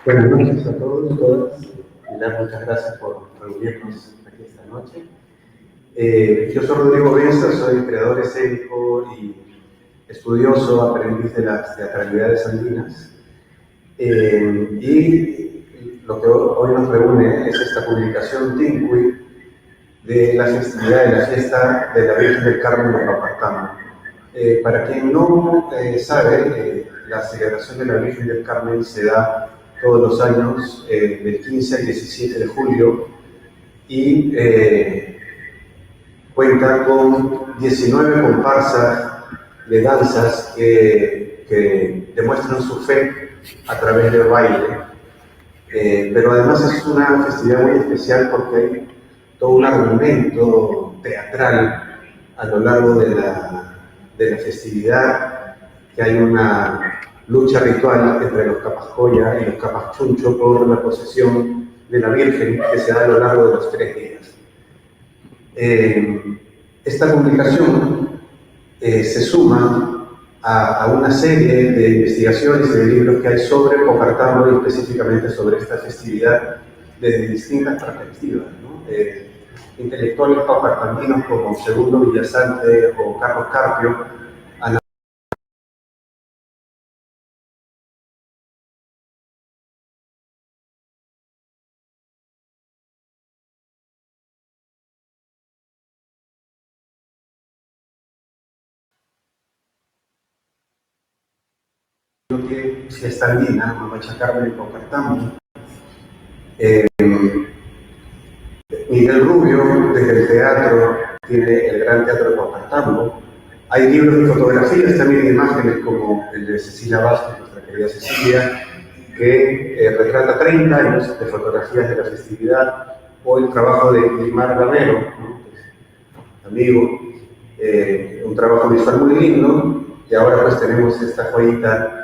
Buenas noches a todos y todas. Pilar, muchas gracias por reunirnos aquí esta noche. Yo soy Rodrigo Benza, soy creador escénico y estudioso, aprendiz de las teatralidades andinas. Y lo que hoy nos reúne es esta publicación Tincuy de la festividad de la fiesta de la Virgen del Carmen de Papartama. Para quien no sabe, la celebración de la Virgen del Carmen se da todos los años del 15 al 17 de julio y cuenta con 19 comparsas de danzas que demuestran su fe a través del baile. Pero además es una festividad muy especial porque hay todo un argumento teatral a lo largo de la festividad, que hay una lucha ritual entre los Capascoya y los Capaschuncho por la posesión de la Virgen, que se da a lo largo de los 3 días. Esta publicación se suma a una serie de investigaciones y de libros que hay sobre Papartama y específicamente sobre esta festividad desde distintas perspectivas, ¿no? Intelectuales papartaminos como Segundo Villasante o Carlos Carpio han que fiesta andina, Mamacha Carmen y Papartama. Miguel Rubio, desde el teatro, tiene el Gran Teatro de Papartama. Hay libros de fotografías, también de imágenes, como el de Cecilia Vázquez, nuestra querida Cecilia, que retrata 30 años de fotografías de la festividad, o el trabajo de Gilmar Gamero, ¿no? Amigo, un trabajo visual muy lindo, y ahora pues tenemos esta joyita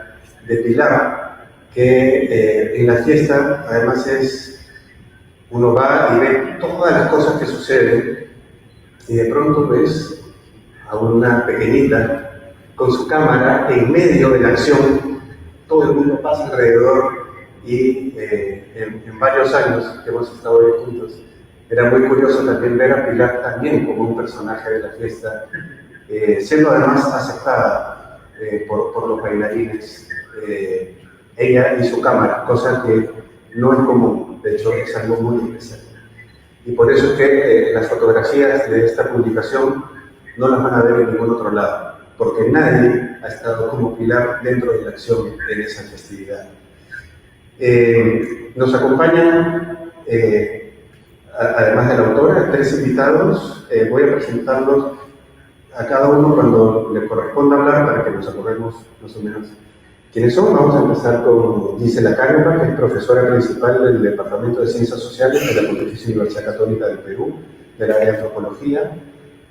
de Pilar, que en la fiesta además uno va y ve todas las cosas que suceden y de pronto ves a una pequeñita con su cámara en medio de la acción, todo el mundo pasa alrededor y en varios años que hemos estado ahí juntos, era muy curioso también ver a Pilar también como un personaje de la fiesta, siendo además aceptada por los bailarines, ella y su cámara, cosa que no es común, de hecho es algo muy especial. Y por eso es que las fotografías de esta publicación no las van a ver en ningún otro lado, porque nadie ha estado como Pilar dentro de la acción en esa festividad. Nos acompañan, además de la autora, 3 invitados. Voy a presentarlos a cada uno cuando le corresponda hablar para que nos acordemos más o menos quiénes son. Vamos a empezar con Gisela Cánovas, que es profesora principal del Departamento de Ciencias Sociales de la Pontificia Universidad Católica del Perú, del área de Antropología.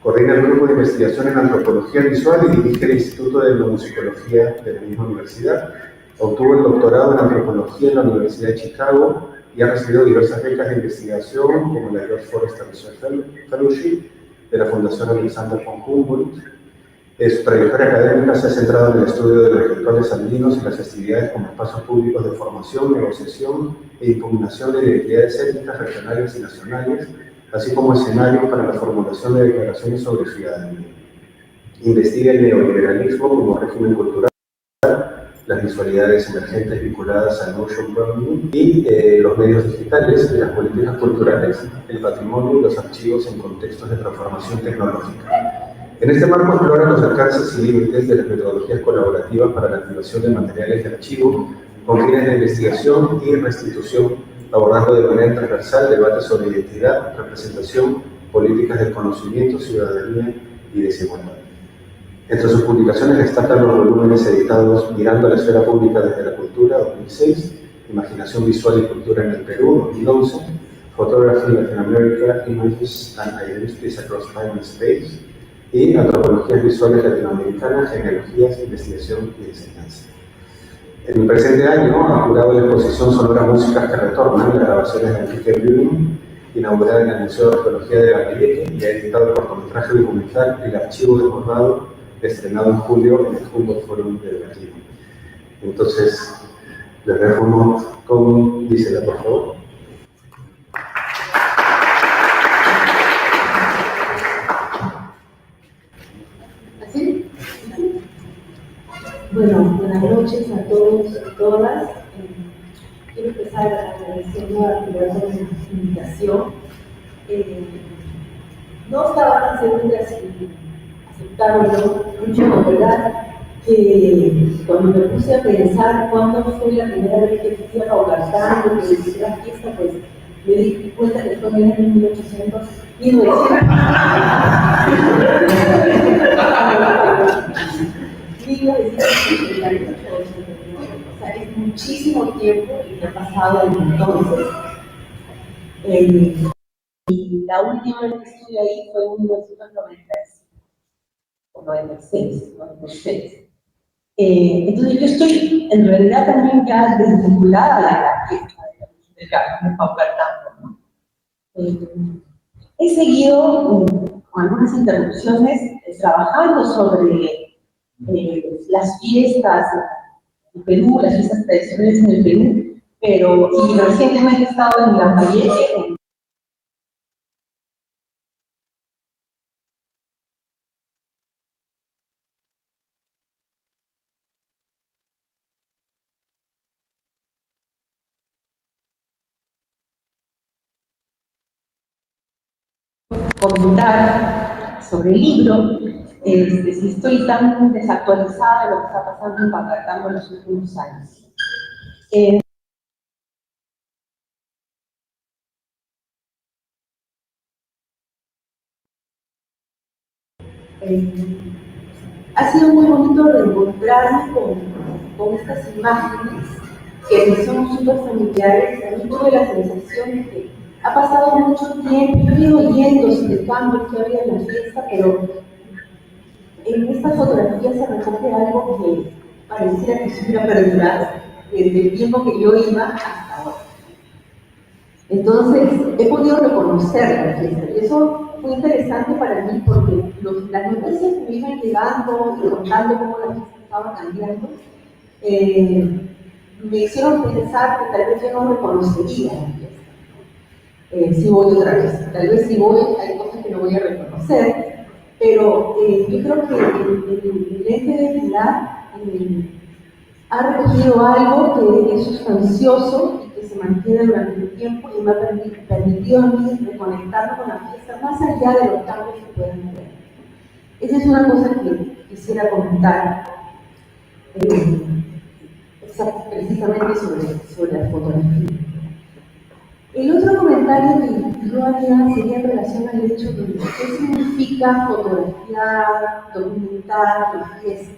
Coordina el grupo de investigación en Antropología Visual y dirige el Instituto de Etnomusicología de la misma universidad. Obtuvo el doctorado en Antropología en la Universidad de Chicago y ha recibido diversas becas de investigación, como la George Forester Research Fellowship de la Fundación Alexander von Humboldt. Su trayectoria académica se ha centrado en el estudio de los rituales andinos y las festividades como espacios públicos de formación, negociación e impugnación de identidades étnicas regionales y nacionales, así como escenarios para la formulación de declaraciones sobre ciudadanía. Investiga el neoliberalismo como régimen cultural, las visualidades emergentes vinculadas al motion learning y los medios digitales y las políticas culturales, el patrimonio y los archivos en contextos de transformación tecnológica. En este marco explora los alcances y límites de las metodologías colaborativas para la activación de materiales de archivo con fines de investigación y restitución, abordando de manera transversal debates sobre identidad, representación, políticas del conocimiento, ciudadanía y desigualdad. Entre sus publicaciones destacan los volúmenes editados Mirando a la esfera pública desde la cultura, 2006, Imaginación visual y cultura en el Perú, 2011, Photography in Latin America, Images and Identities Across Time and Space, y Antropologías Visuales Latinoamericanas, Genealogías, Investigación y Enseñanza. En el presente año ha curado la exposición Sonora Músicas que Retornan, las grabaciones de Enrique Bruning, inaugurada en el Museo de Arqueología de Lambayeque, y ha editado el cortometraje documental El Archivo Desbordado, estrenado en julio en el Humboldt Forum de Berlín. Entonces, Les dejo con Gisela, por favor. ¿Así? Bueno, buenas noches a todos y todas. Quiero empezar agradeciendo a Pilar por su invitación. No estaba tan segura si aceptarlo mucho, la verdad, que cuando me puse a pensar cuándo fue la primera vez que fui a Paucartán, que visité la fiesta, pues me di cuenta que fue en el 1900. O sea, es muchísimo tiempo que ha pasado desde entonces. Y la última vez que estuve ahí fue en 1996, o 96, 96. Entonces yo estoy en realidad también ya desvinculada de la fiesta del Carmen de Paucartambo, ¿no? He seguido con algunas interrupciones trabajando sobre las fiestas en Perú, las fiestas tradicionales en el Perú, pero y recientemente he estado en Lambayeque. Comentar sobre el libro, si estoy tan desactualizada de lo que está pasando en Paucartambo en los últimos años. Ha sido muy bonito reencontrarme con estas imágenes que me son súper familiares. A mí tuve la sensación de que ha pasado mucho tiempo, yo he ido oyendo sobre el cambio que había en la fiesta, pero en estas fotografías se recoge algo que pareciera que se hubiera perdurado desde el tiempo que yo iba hasta ahora. Entonces, he podido reconocer la fiesta y eso fue interesante para mí porque las noticias que me iban llegando y contando cómo la fiesta estaba cambiando, me hicieron pensar que tal vez yo no reconocería la fiesta. Si voy otra vez, tal vez si voy hay cosas que no voy a reconocer, pero yo creo que el ente de Pilar ha recogido algo que es sustancioso y que se mantiene durante el tiempo y me ha permitido a mí reconectarme con la fiesta más allá de los cambios que puedan haber. Esa es una cosa que quisiera comentar precisamente sobre la fotografía. El otro comentario que yo haría sería en relación al hecho de qué significa fotografiar, documentar la fiesta.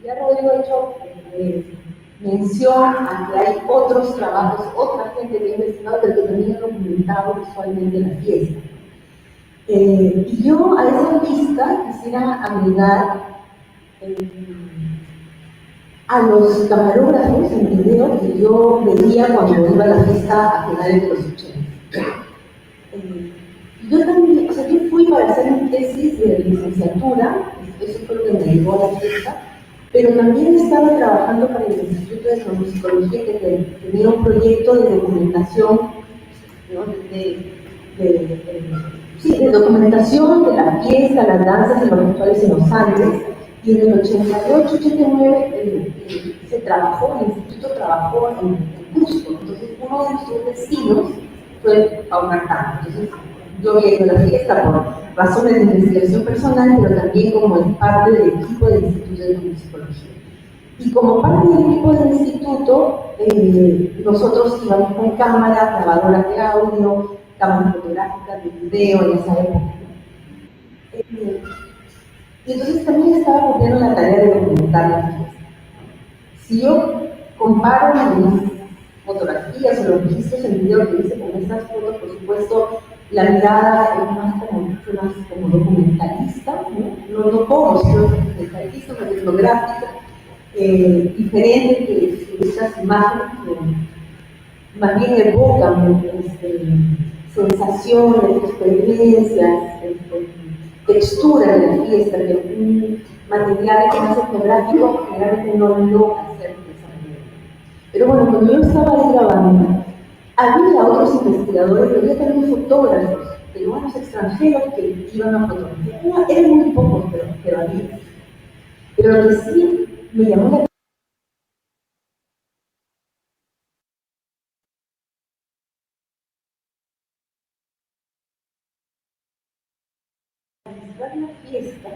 Ya Rodrigo ha hecho mención a que hay otros trabajos, otra gente que ha investigado, pero que también ha documentado visualmente la fiesta. Y yo a esa lista quisiera agregar a los camarógrafos en video que yo veía cuando iba a la fiesta a finales de los 80. Yo también, o sea, yo fui para hacer mi tesis de licenciatura, eso fue lo que me llevó a la fiesta, pero también estaba trabajando para el Instituto de Etnomusicología, que tenía un proyecto de documentación, ¿no? de documentación de la fiesta, las danzas y los rituales en los Andes. Y en el 88-89 se trabajó, el instituto trabajó en Cusco. Entonces, uno de nuestros destinos fue Paucartambo. Entonces, yo había ido a la fiesta por razones de investigación personal, pero también como parte del equipo del Instituto de Etnomusicología. Y como parte del equipo del instituto, nosotros íbamos con cámaras, grabadoras de audio, cámaras fotográficas, de video en esa época. Y entonces también estaba cumpliendo la tarea de documentar la fiesta. Si yo comparo mis fotografías o los registros en video que hice con estas fotos, por supuesto, la mirada es mucho más como documentalista, no como, sino documentalista, más etnográfica, diferente que estas imágenes que más bien evocan sensaciones, experiencias, textura de la fiesta, de un material que más etnográfico generalmente no logra hacer de esa manera. Pero bueno, cuando yo estaba ahí grabando, había otros investigadores, había también fotógrafos, peruanos extranjeros que iban a fotografiar. No, eran muy pocos, pero había. Pero lo que sí me llamó la registrar la fiesta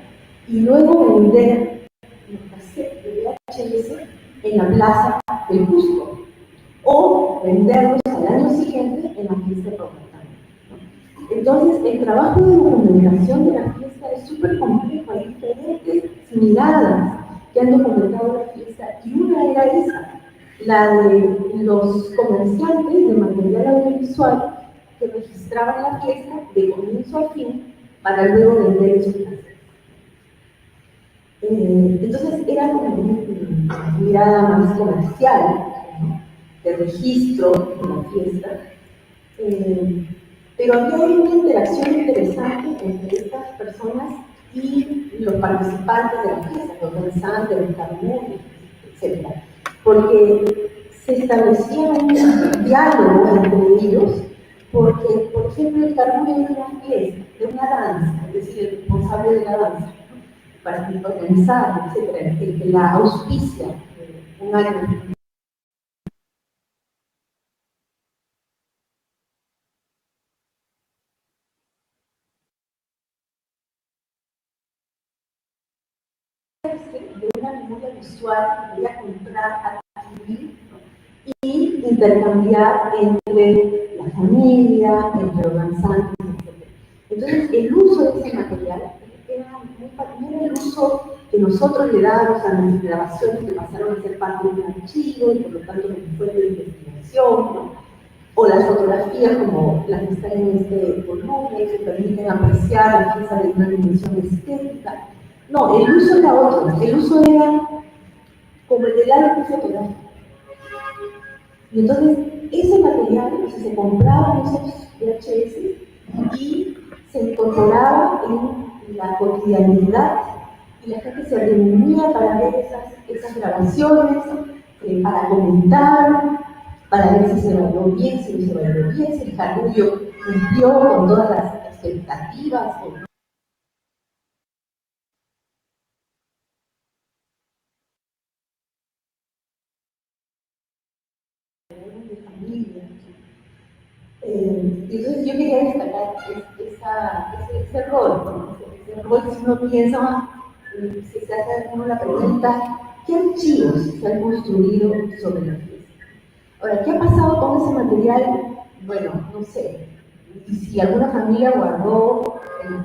y luego vender los cassettes de VHS en la plaza del Cusco o venderlos al año siguiente en la fiesta de Roatán. Entonces, el trabajo de documentación de la fiesta es súper complejo. Hay diferentes miradas que han documentado la fiesta y una era esa, la de los comerciantes de material audiovisual que registraban la fiesta de comienzo a fin para luego vender esos cassettes. Entonces era como una mirada más comercial, ¿no? De registro de la fiesta. Pero había una interacción interesante entre estas personas y los participantes de la fiesta, los danzantes, los carnúmenes, etc. Porque se establecía un diálogo entre ellos, porque, por ejemplo, el carnúmeno de una fiesta, de una danza, es decir, el responsable de la danza, para organizar, etc., el que la auspicia un año de una memoria visual, voy a comprar, adquirir, ¿no? Y intercambiar entre la familia, entre los danzantes, etc. Entonces, el uso de ese material no era el uso que nosotros le dábamos a las grabaciones que pasaron a ser parte de un archivo y por lo tanto como fuente de investigación, ¿no? O las fotografías como las que están en este volumen, que permiten apreciar la pieza de una dimensión estética. No, el uso era otro, el uso era como el del arte fotográfico. Y entonces, ese material se compraba en esos VHS y se incorporaba en la cotidianidad y la gente se reunía para ver esas grabaciones, para comentar, para ver si se bailó bien, si no se bailó bien, si el Jaruyo cumplió con todas las expectativas o no. De familia. Entonces yo quería destacar ese rol, ¿no? Ese rol, si uno piensa, si se hace uno la pregunta, ¿qué archivos se han construido sobre la fiesta? Ahora, ¿qué ha pasado con ese material? Bueno, no sé. Y si alguna familia guardó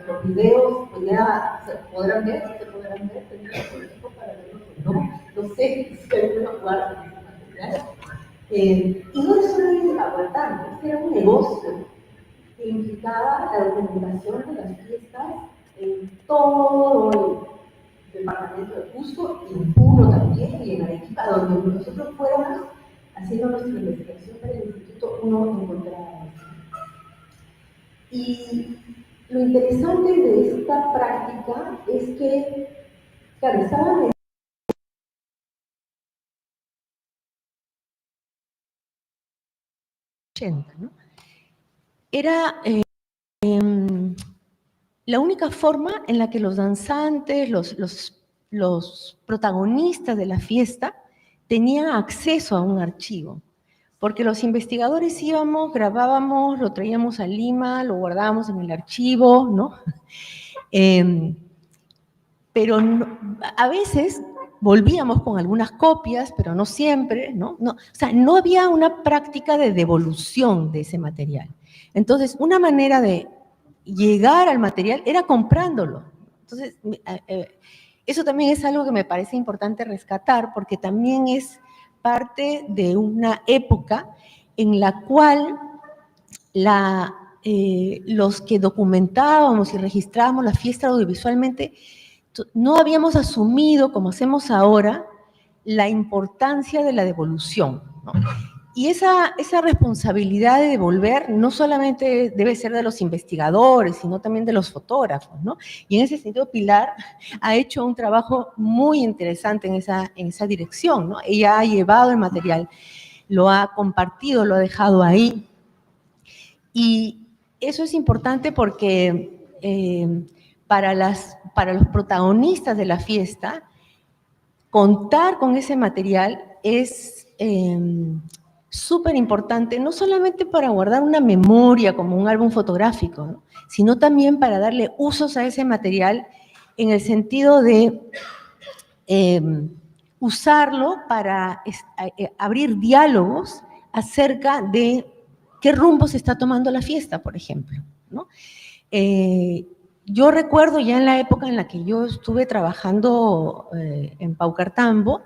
los videos, pues ya se podrán ver, tendrán tiempo para verlos o no sé si alguno guarda ese material. Y no es solamente aguantando, era un negocio que implicaba la documentación de las fiestas en todo el departamento de Cusco, y en Puno también, y en Arequipa, donde nosotros fuéramos haciendo nuestra investigación para el instituto, uno encontraba eso. Y lo interesante de esta práctica es que, claro, estaban 80, ¿no? Era la única forma en la que los danzantes, los protagonistas de la fiesta, tenían acceso a un archivo. Porque los investigadores íbamos, grabábamos, lo traíamos a Lima, lo guardábamos en el archivo, ¿no? Pero no, a veces volvíamos con algunas copias, pero no siempre, ¿no? O sea, no había una práctica de devolución de ese material. Entonces, una manera de llegar al material era comprándolo. Entonces, eso también es algo que me parece importante rescatar, porque también es parte de una época en la cual los que documentábamos y registrábamos la fiesta audiovisualmente no habíamos asumido, como hacemos ahora, la importancia de la devolución, ¿no? Y esa responsabilidad de devolver no solamente debe ser de los investigadores, sino también de los fotógrafos, ¿no? Y en ese sentido, Pilar ha hecho un trabajo muy interesante en esa dirección, ¿no? Ella ha llevado el material. lo ha compartido, lo ha dejado ahí. Y eso es importante porque para los protagonistas de la fiesta, contar con ese material es súper importante, no solamente para guardar una memoria como un álbum fotográfico, ¿no?, sino también para darle usos a ese material en el sentido de usarlo para abrir diálogos acerca de qué rumbo se está tomando la fiesta, por ejemplo, ¿no? Yo recuerdo ya en la época en la que yo estuve trabajando en Paucartambo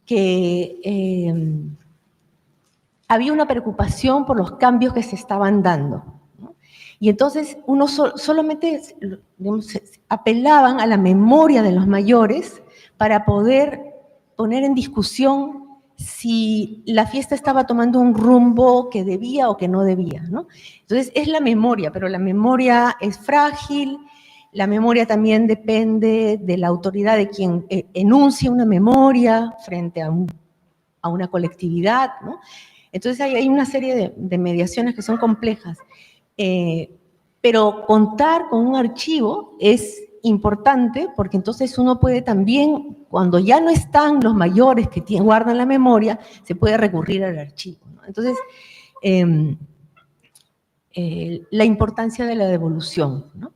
que había una preocupación por los cambios que se estaban dando, ¿no? Y entonces uno solamente, digamos, apelaban a la memoria de los mayores para poder poner en discusión si la fiesta estaba tomando un rumbo que debía o que no debía, ¿no? Entonces es la memoria, pero la memoria es frágil, la memoria también depende de la autoridad de quien enuncia una memoria frente a una colectividad, ¿no? Entonces hay una serie de mediaciones que son complejas, pero contar con un archivo es importante porque entonces uno puede también, cuando ya no están los mayores que guardan la memoria, se puede recurrir al archivo, ¿no? Entonces, la importancia de la devolución, ¿no?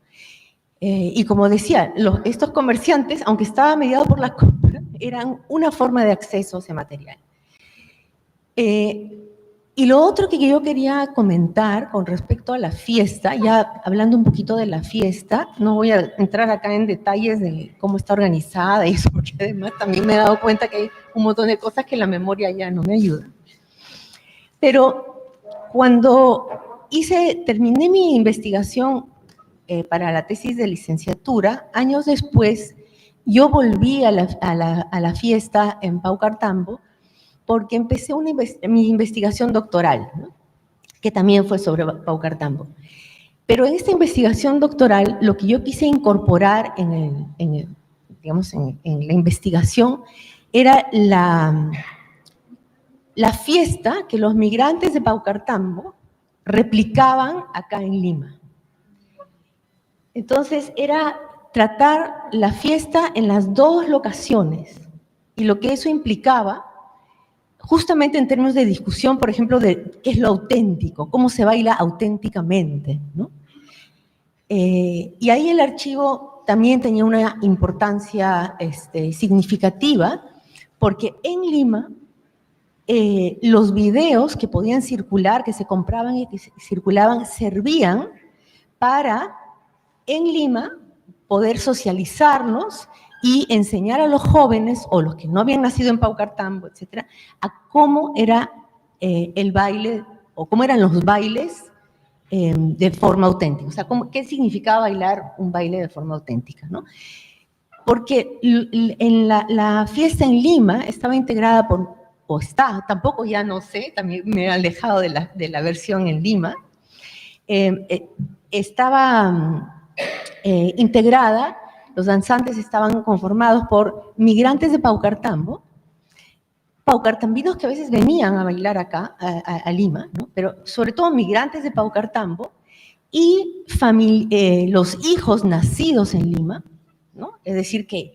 Y como decía, estos comerciantes, aunque estaba mediado por la compra, eran una forma de acceso a ese material. Y lo otro que yo quería comentar con respecto a la fiesta, ya hablando un poquito de la fiesta, no voy a entrar acá en detalles de cómo está organizada y eso, porque además también me he dado cuenta que hay un montón de cosas que la memoria ya no me ayuda. Pero cuando terminé mi investigación para la tesis de licenciatura, años después, yo volví a la fiesta en Paucartambo, porque empecé mi investigación doctoral, ¿no?, que también fue sobre Paucartambo. Pero en esta investigación doctoral, lo que yo quise incorporar en la investigación era la fiesta que los migrantes de Paucartambo replicaban acá en Lima. Entonces, era tratar la fiesta en las dos locaciones y lo que eso implicaba, justamente en términos de discusión, por ejemplo, de qué es lo auténtico, cómo se baila auténticamente, ¿no? Y ahí el archivo también tenía una importancia significativa, porque en Lima los videos que podían circular, que se compraban y que circulaban, servían para, en Lima, poder socializarnos y enseñar a los jóvenes, o los que no habían nacido en Paucartambo, etcétera, a cómo era el baile, o cómo eran los bailes de forma auténtica. O sea, qué significaba bailar un baile de forma auténtica, ¿no? Porque en la fiesta en Lima estaba integrada tampoco ya no sé, también me he alejado de la versión en Lima, estaba integrada. Los danzantes estaban conformados por migrantes de Paucartambo, paucartambinos que a veces venían a bailar acá, a Lima, ¿no?, pero sobre todo migrantes de Paucartambo y los hijos nacidos en Lima, ¿no?, es decir, que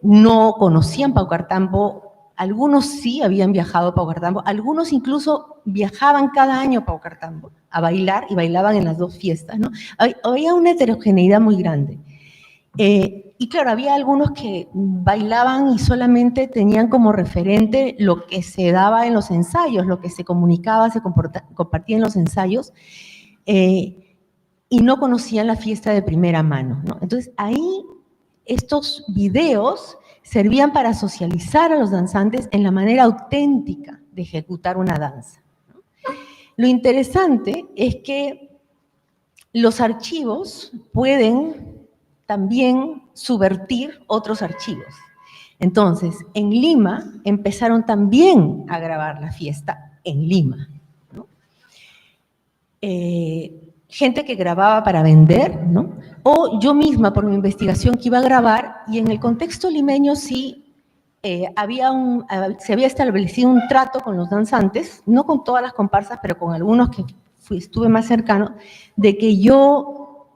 no conocían Paucartambo, algunos sí habían viajado a Paucartambo, algunos incluso viajaban cada año a Paucartambo a bailar y bailaban en las dos fiestas, ¿no? Había una heterogeneidad muy grande. Y claro, había algunos que bailaban y solamente tenían como referente lo que se daba en los ensayos, lo que se comunicaba, se compartía en los ensayos, y no conocían la fiesta de primera mano, ¿no? Entonces, ahí estos videos servían para socializar a los danzantes en la manera auténtica de ejecutar una danza, ¿no? Lo interesante es que los archivos pueden también subvertir otros archivos. Entonces, en Lima empezaron también a grabar la fiesta en Lima, ¿no? Gente que grababa para vender, ¿no? O yo misma por mi investigación que iba a grabar, y en el contexto limeño sí se había establecido un trato con los danzantes, no con todas las comparsas, pero con algunos que estuve más cercano, de que yo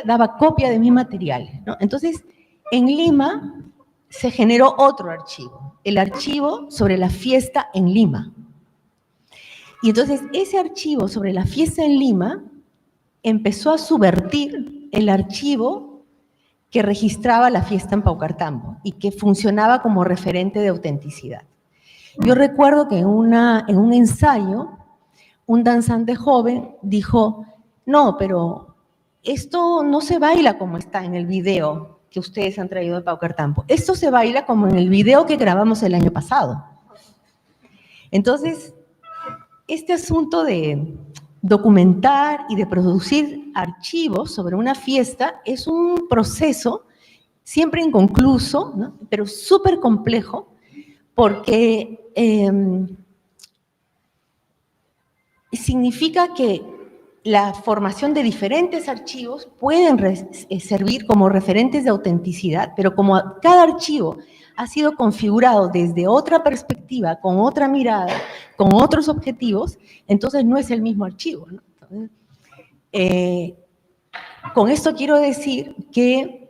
daba copia de mi material, ¿no? Entonces, en Lima se generó otro archivo, el archivo sobre la fiesta en Lima. Y entonces ese archivo sobre la fiesta en Lima empezó a subvertir el archivo que registraba la fiesta en Paucartambo y que funcionaba como referente de autenticidad. Yo recuerdo que en un ensayo, un danzante joven dijo, no, pero esto no se baila como está en el video que ustedes han traído de Paucartambo. Esto se baila como en el video que grabamos el año pasado. Entonces, este asunto de documentar y de producir archivos sobre una fiesta es un proceso siempre inconcluso, ¿no? Pero súper complejo, porque significa que la formación de diferentes archivos pueden servir como referentes de autenticidad, pero como cada archivo ha sido configurado desde otra perspectiva, con otra mirada, con otros objetivos, entonces no es el mismo archivo, ¿no? Entonces, con esto quiero decir que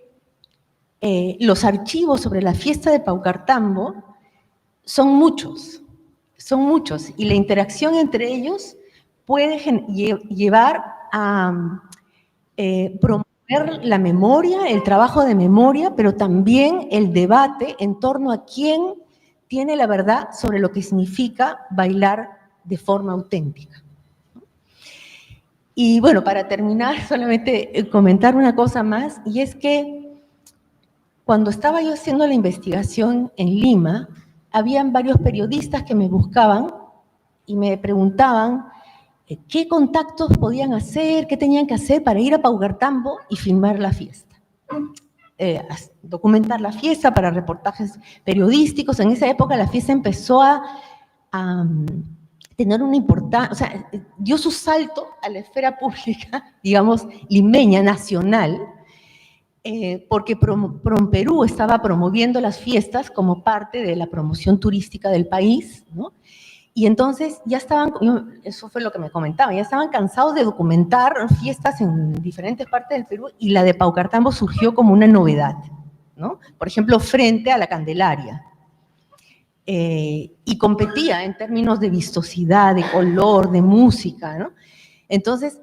los archivos sobre la fiesta de Paucartambo son muchos, y la interacción entre ellos puede llevar a promover la memoria, el trabajo de memoria, pero también el debate en torno a quién tiene la verdad sobre lo que significa bailar de forma auténtica. Y bueno, para terminar, solamente comentar una cosa más, y es que cuando estaba yo haciendo la investigación en Lima, habían varios periodistas que me buscaban y me preguntaban qué contactos podían hacer, qué tenían que hacer para ir a Paucartambo y filmar la fiesta. Documentar la fiesta para reportajes periodísticos. En esa época la fiesta empezó a tener una importancia, o sea, dio su salto a la esfera pública, digamos, limeña, nacional, porque PROMPERÚ estaba promoviendo las fiestas como parte de la promoción turística del país, ¿no? Y entonces ya estaban, eso fue lo que me comentaban, ya estaban cansados de documentar fiestas en diferentes partes del Perú y la de Paucartambo surgió como una novedad, ¿no? Por ejemplo, frente a la Candelaria. Y competía en términos de vistosidad, de color, de música, ¿no? Entonces,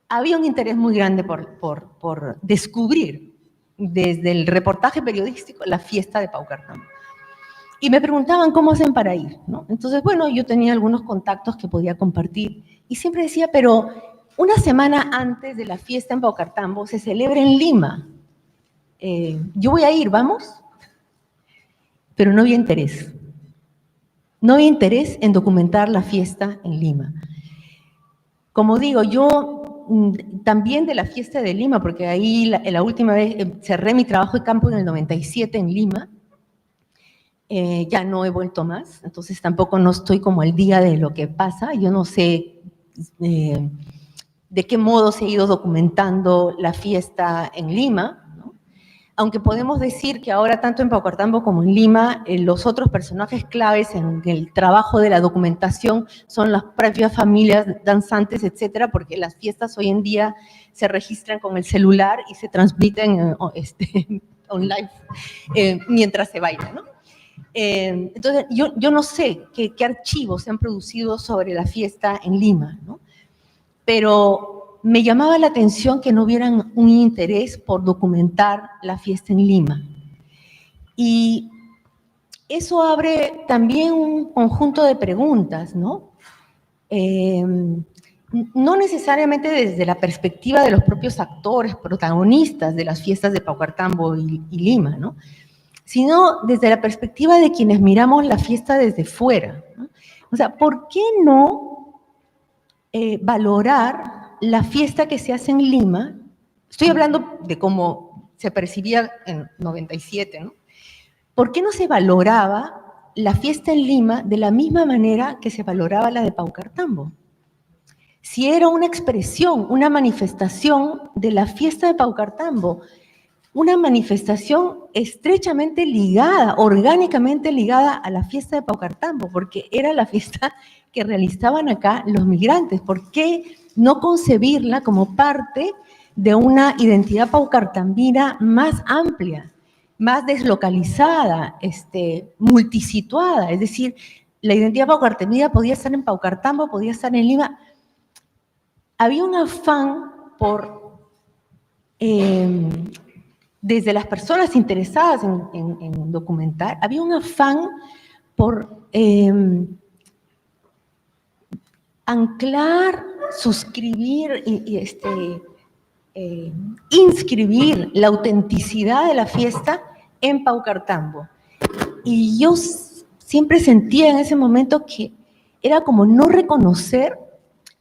había un interés muy grande por descubrir desde el reportaje periodístico la fiesta de Paucartambo. Y me preguntaban cómo hacen para ir, ¿no? Entonces, bueno, yo tenía algunos contactos que podía compartir y siempre decía, pero una semana antes de la fiesta en Paucartambo se celebra en Lima. Yo voy a ir, ¿vamos? Pero no había interés. No había interés en documentar la fiesta en Lima. Como digo, yo también de la fiesta de Lima, porque ahí la última vez cerré mi trabajo de campo en el 97 en Lima, ya no he vuelto más, entonces tampoco no estoy como al día de lo que pasa, yo no sé de qué modo se ha ido documentando la fiesta en Lima, ¿no? Aunque podemos decir que ahora tanto en Paucartambo como en Lima, los otros personajes claves en el trabajo de la documentación son las propias familias danzantes, etcétera, porque las fiestas hoy en día se registran con el celular y se transmiten online mientras se baila, ¿no? Entonces, yo no sé qué archivos se han producido sobre la fiesta en Lima, ¿no? Pero me llamaba la atención que no hubieran un interés por documentar la fiesta en Lima. Y eso abre también un conjunto de preguntas, ¿no? No necesariamente desde la perspectiva de los propios actores, protagonistas de las fiestas de Paucartambo y Lima, ¿no? Sino desde la perspectiva de quienes miramos la fiesta desde fuera, ¿no? O sea, ¿por qué no valorar la fiesta que se hace en Lima? Estoy hablando de cómo se percibía en 97, ¿no? ¿Por qué no se valoraba la fiesta en Lima de la misma manera que se valoraba la de Paucartambo? Si era una expresión, una manifestación de la fiesta de Paucartambo, una manifestación estrechamente ligada, orgánicamente ligada a la fiesta de Paucartambo, porque era la fiesta que realizaban acá los migrantes. ¿Por qué no concebirla como parte de una identidad paucartambina más amplia, más deslocalizada, multisituada? Es decir, la identidad paucartambina podía estar en Paucartambo, podía estar en Lima. Había un afán por, desde las personas interesadas en documentar, había un afán por anclar, suscribir inscribir la autenticidad de la fiesta en Paucartambo. Y yo siempre sentía en ese momento que era como no reconocer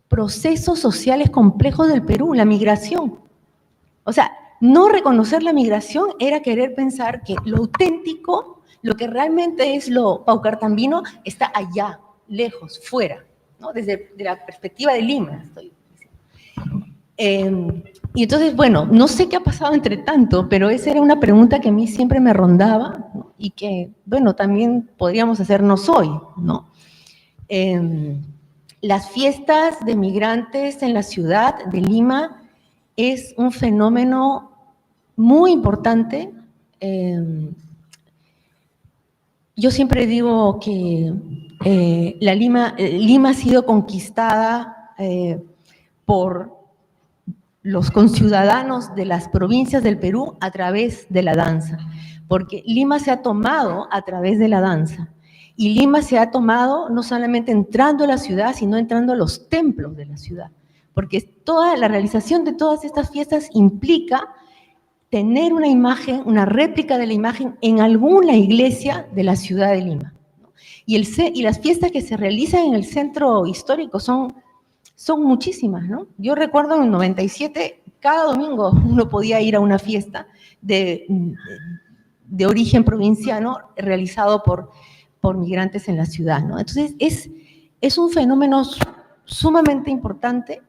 procesos sociales complejos del Perú, la migración. O sea, no reconocer la migración era querer pensar que lo auténtico, lo que realmente es lo paucartambino, está allá, lejos, fuera, ¿no? Desde la perspectiva de Lima, estoy diciendo. Y entonces, bueno, no sé qué ha pasado entre tanto, pero esa era una pregunta que a mí siempre me rondaba, ¿no? Y que, bueno, también podríamos hacernos hoy, ¿no? Las fiestas de migrantes en la ciudad de Lima es un fenómeno muy importante. Yo siempre digo que Lima ha sido conquistada por los conciudadanos de las provincias del Perú a través de la danza, porque Lima se ha tomado a través de la danza. Y Lima se ha tomado no solamente entrando a la ciudad, sino entrando a los templos de la ciudad, porque toda la realización de todas estas fiestas implica tener una imagen, una réplica de la imagen en alguna iglesia de la ciudad de Lima, ¿no? Y las fiestas que se realizan en el centro histórico son muchísimas, ¿no? Yo recuerdo en el 97, cada domingo uno podía ir a una fiesta de origen provinciano realizado por migrantes en la ciudad, ¿no? Entonces, es un fenómeno sumamente importante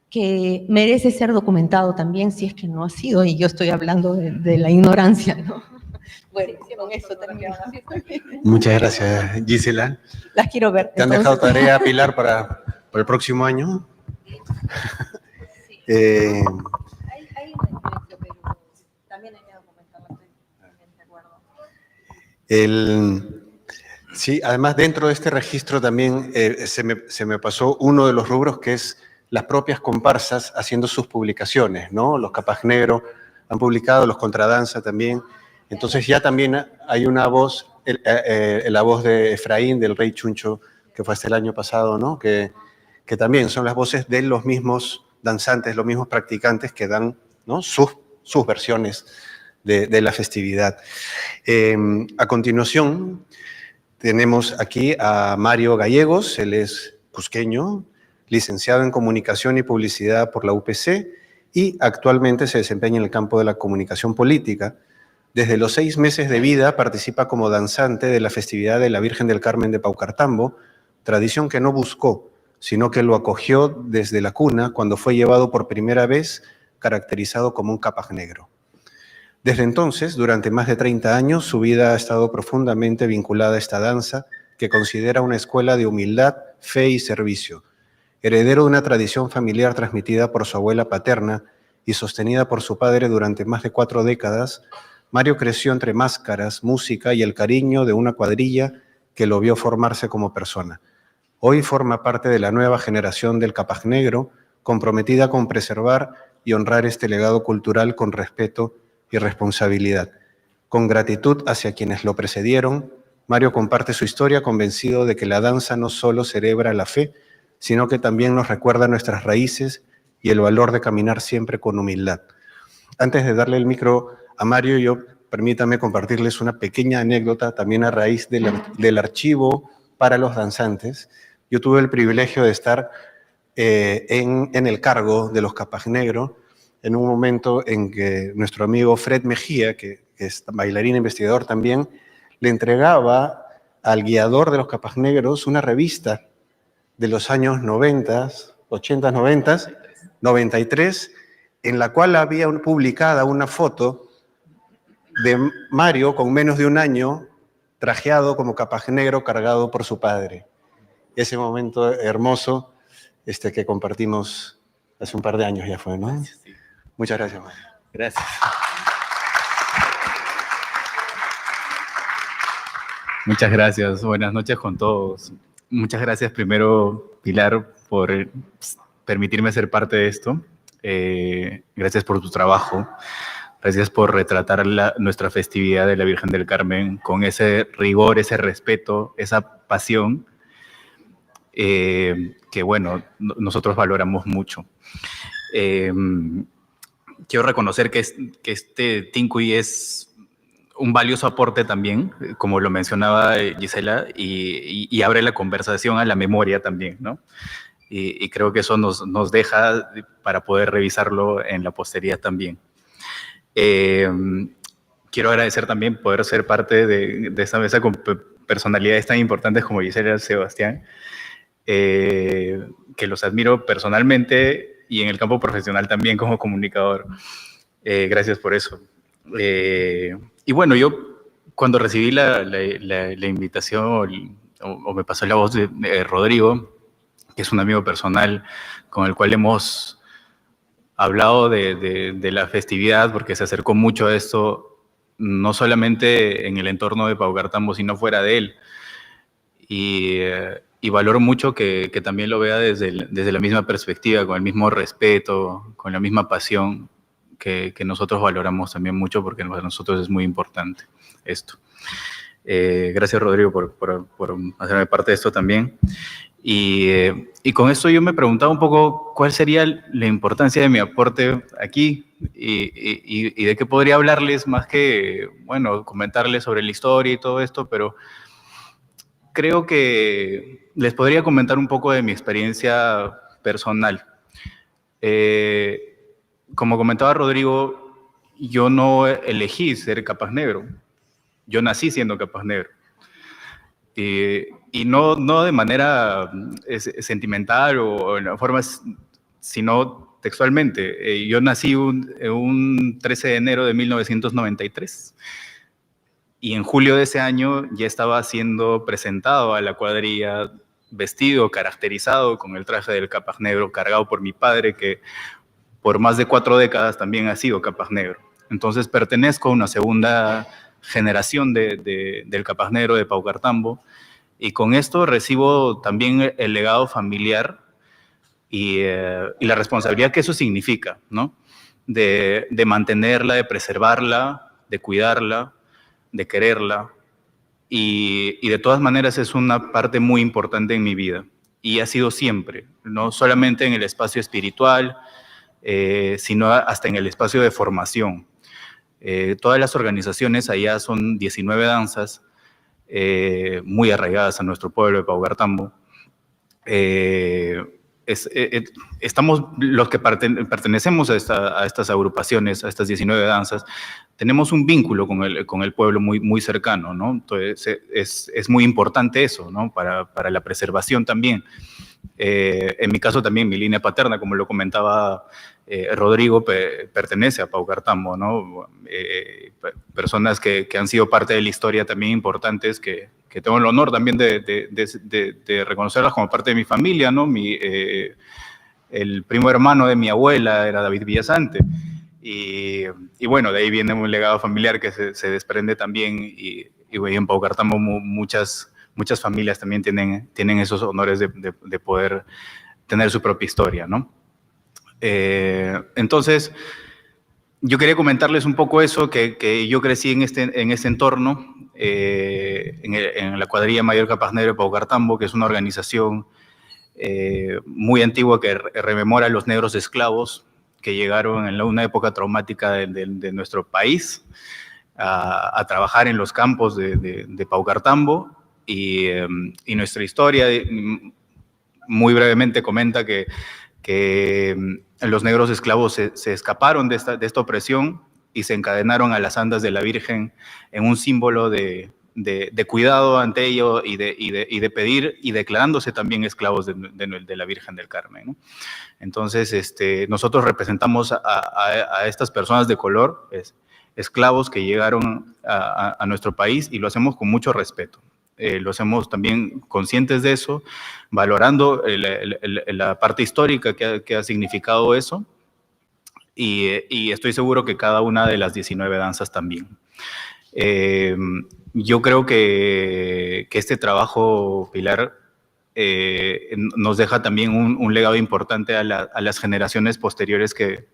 que merece ser documentado también, si es que no ha sido, y yo estoy hablando de la ignorancia, ¿no? Bueno, con eso termino. Muchas gracias, Gisela. Las quiero ver. ¿Te han dejado tarea, Pilar, para el próximo año? Sí. Hay un ejemplo, pero también hay que documentarlo, estoy de acuerdo. Sí, además dentro de este registro también se me pasó uno de los rubros que es las propias comparsas haciendo sus publicaciones, ¿no? Los Capas Negro han publicado, los Contradanza también. Entonces ya también hay una voz, la voz de Efraín, del Rey Chuncho, que fue hasta el año pasado, ¿no? Que también son las voces de los mismos danzantes, los mismos practicantes que dan, ¿no? sus versiones de la festividad. A continuación, tenemos aquí a Mario Gallegos, él es cusqueño, licenciado en Comunicación y Publicidad por la UPC y actualmente se desempeña en el campo de la comunicación política. Desde los 6 meses de vida participa como danzante de la festividad de la Virgen del Carmen de Paucartambo, tradición que no buscó, sino que lo acogió desde la cuna cuando fue llevado por primera vez, caracterizado como un capaj negro. Desde entonces, durante más de 30 años, su vida ha estado profundamente vinculada a esta danza, que considera una escuela de humildad, fe y servicio. Heredero de una tradición familiar transmitida por su abuela paterna y sostenida por su padre durante más de 4 décadas, Mario creció entre máscaras, música y el cariño de una cuadrilla que lo vio formarse como persona. Hoy forma parte de la nueva generación del capaj negro, comprometida con preservar y honrar este legado cultural con respeto y responsabilidad. Con gratitud hacia quienes lo precedieron, Mario comparte su historia convencido de que la danza no solo celebra la fe, sino que también nos recuerda nuestras raíces y el valor de caminar siempre con humildad. Antes de darle el micro a Mario, permítame compartirles una pequeña anécdota también a raíz del archivo para los danzantes. Yo tuve el privilegio de estar en el cargo de los capaj negro en un momento en que nuestro amigo Fred Mejía, que es bailarín e investigador también, le entregaba al guiador de los capaj negros una revista de los años 90, 80, 90, 93, en la cual había publicada una foto de Mario con menos de un año, trajeado como capajnegro, cargado por su padre. Ese momento hermoso que compartimos hace un par de años ya fue, ¿no? Gracias, sí. Muchas gracias, Mario. Gracias. Muchas gracias. Buenas noches con todos. Muchas gracias primero, Pilar, por permitirme ser parte de esto. Gracias por tu trabajo. Gracias por retratar nuestra festividad de la Virgen del Carmen con ese rigor, ese respeto, esa pasión que, bueno, nosotros valoramos mucho. Quiero reconocer que este Tincuy es un valioso aporte también, como lo mencionaba Gisela, y abre la conversación a la memoria también, ¿no? Y creo que eso nos deja para poder revisarlo en la posteridad también. Quiero agradecer también poder ser parte de esta mesa con personalidades tan importantes como Gisela, Sebastián, que los admiro personalmente y en el campo profesional también como comunicador. Gracias por eso. Y bueno, yo cuando recibí la invitación o me pasó la voz de Rodrigo, que es un amigo personal con el cual hemos hablado de la festividad, porque se acercó mucho a esto, no solamente en el entorno de Paucartambo, sino fuera de él. Y valoro mucho que también lo vea desde la misma perspectiva, con el mismo respeto, con la misma pasión que nosotros valoramos también mucho, porque para nosotros es muy importante esto. Gracias, Rodrigo, por hacerme parte de esto también. Y con esto yo me preguntaba un poco cuál sería la importancia de mi aporte aquí y de qué podría hablarles más que, bueno, comentarles sobre la historia y todo esto, pero creo que les podría comentar un poco de mi experiencia personal. Como comentaba Rodrigo, yo no elegí ser capajnegro. Yo nací siendo capajnegro. Y no de manera sentimental o en formas, sino textualmente. Yo nací un 13 de enero de 1993 y en julio de ese año ya estaba siendo presentado a la cuadrilla vestido, caracterizado con el traje del capajnegro, cargado por mi padre, que por más de 4 décadas también ha sido capajnegro. Entonces pertenezco a una segunda generación del capajnegro de Paucartambo, y con esto recibo también el legado familiar y la responsabilidad que eso significa, ¿no? De mantenerla, de preservarla, de cuidarla, de quererla, y de todas maneras es una parte muy importante en mi vida, y ha sido siempre, no solamente en el espacio espiritual, sino hasta en el espacio de formación. Todas las organizaciones allá son 19 danzas muy arraigadas a nuestro pueblo de Paucartambo. Estamos los que pertenecemos a estas agrupaciones, a estas 19 danzas, tenemos un vínculo con el pueblo muy cercano, ¿no? Entonces es muy importante eso, ¿no? Para la preservación también. En mi caso también mi línea paterna, como lo comentaba Rodrigo, pertenece a Paucartambo, ¿no? Personas que han sido parte de la historia también importantes, que tengo el honor también de reconocerlas como parte de mi familia, ¿no? El primo hermano de mi abuela era David Villasante, y bueno, de ahí viene un legado familiar que se desprende también, y en Paucartambo muchas familias también tienen esos honores de poder tener su propia historia, ¿no? Entonces, yo quería comentarles un poco eso, que yo crecí en este entorno, en la cuadrilla Mayor Capajnegro de Paucartambo, que es una organización muy antigua que rememora a los negros esclavos que llegaron en una época traumática de nuestro país a trabajar en los campos de Paucartambo. Y nuestra historia muy brevemente comenta que los negros esclavos se escaparon de esta opresión y se encadenaron a las andas de la Virgen en un símbolo de cuidado ante ello y de pedir, y declarándose también esclavos de la Virgen del Carmen, ¿no? Entonces, nosotros representamos a estas personas de color, esclavos que llegaron a nuestro país, y lo hacemos con mucho respeto. Lo hacemos también conscientes de eso, valorando la parte histórica que ha significado eso, y estoy seguro que cada una de las 19 danzas también. Yo creo que este trabajo, Pilar, nos deja también un legado importante a las generaciones posteriores que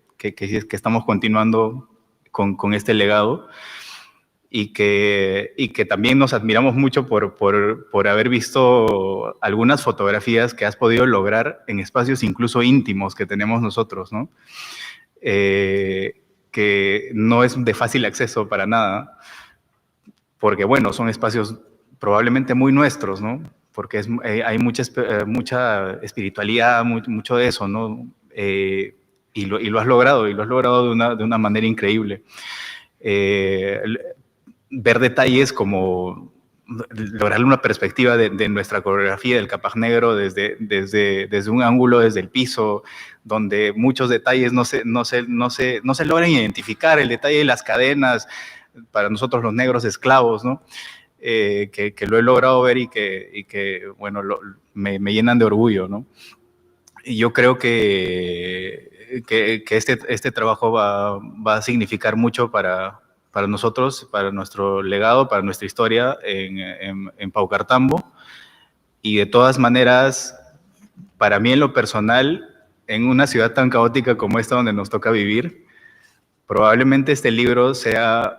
estamos continuando con este legado, y que también nos admiramos mucho por haber visto algunas fotografías que has podido lograr en espacios incluso íntimos que tenemos nosotros, ¿no? Que no es de fácil acceso para nada, porque, bueno, son espacios probablemente muy nuestros, ¿no? Porque hay mucha espiritualidad, mucho de eso, ¿no? Y lo has logrado, de una manera increíble. Ver detalles como lograr una perspectiva de nuestra coreografía del Capac Negro desde un ángulo, desde el piso, donde muchos detalles no se logran identificar, el detalle de las cadenas, para nosotros los negros esclavos, ¿no? Que lo he logrado ver y que bueno, me llenan de orgullo, ¿no? Y yo creo que este trabajo va a significar mucho para nosotros, para nuestro legado, para nuestra historia en Paucartambo. Y de todas maneras, para mí en lo personal, en una ciudad tan caótica como esta donde nos toca vivir, probablemente este libro sea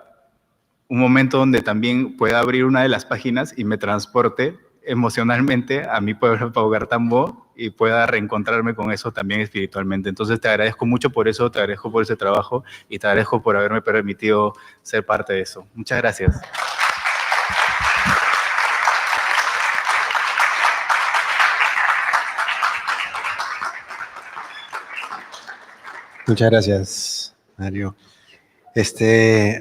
un momento donde también pueda abrir una de las páginas y me transporte emocionalmente a mi pueblo, Paucartambo, y pueda reencontrarme con eso también espiritualmente. Entonces te agradezco mucho por eso, te agradezco por ese trabajo y te agradezco por haberme permitido ser parte de eso. Muchas gracias. Muchas gracias, Mario.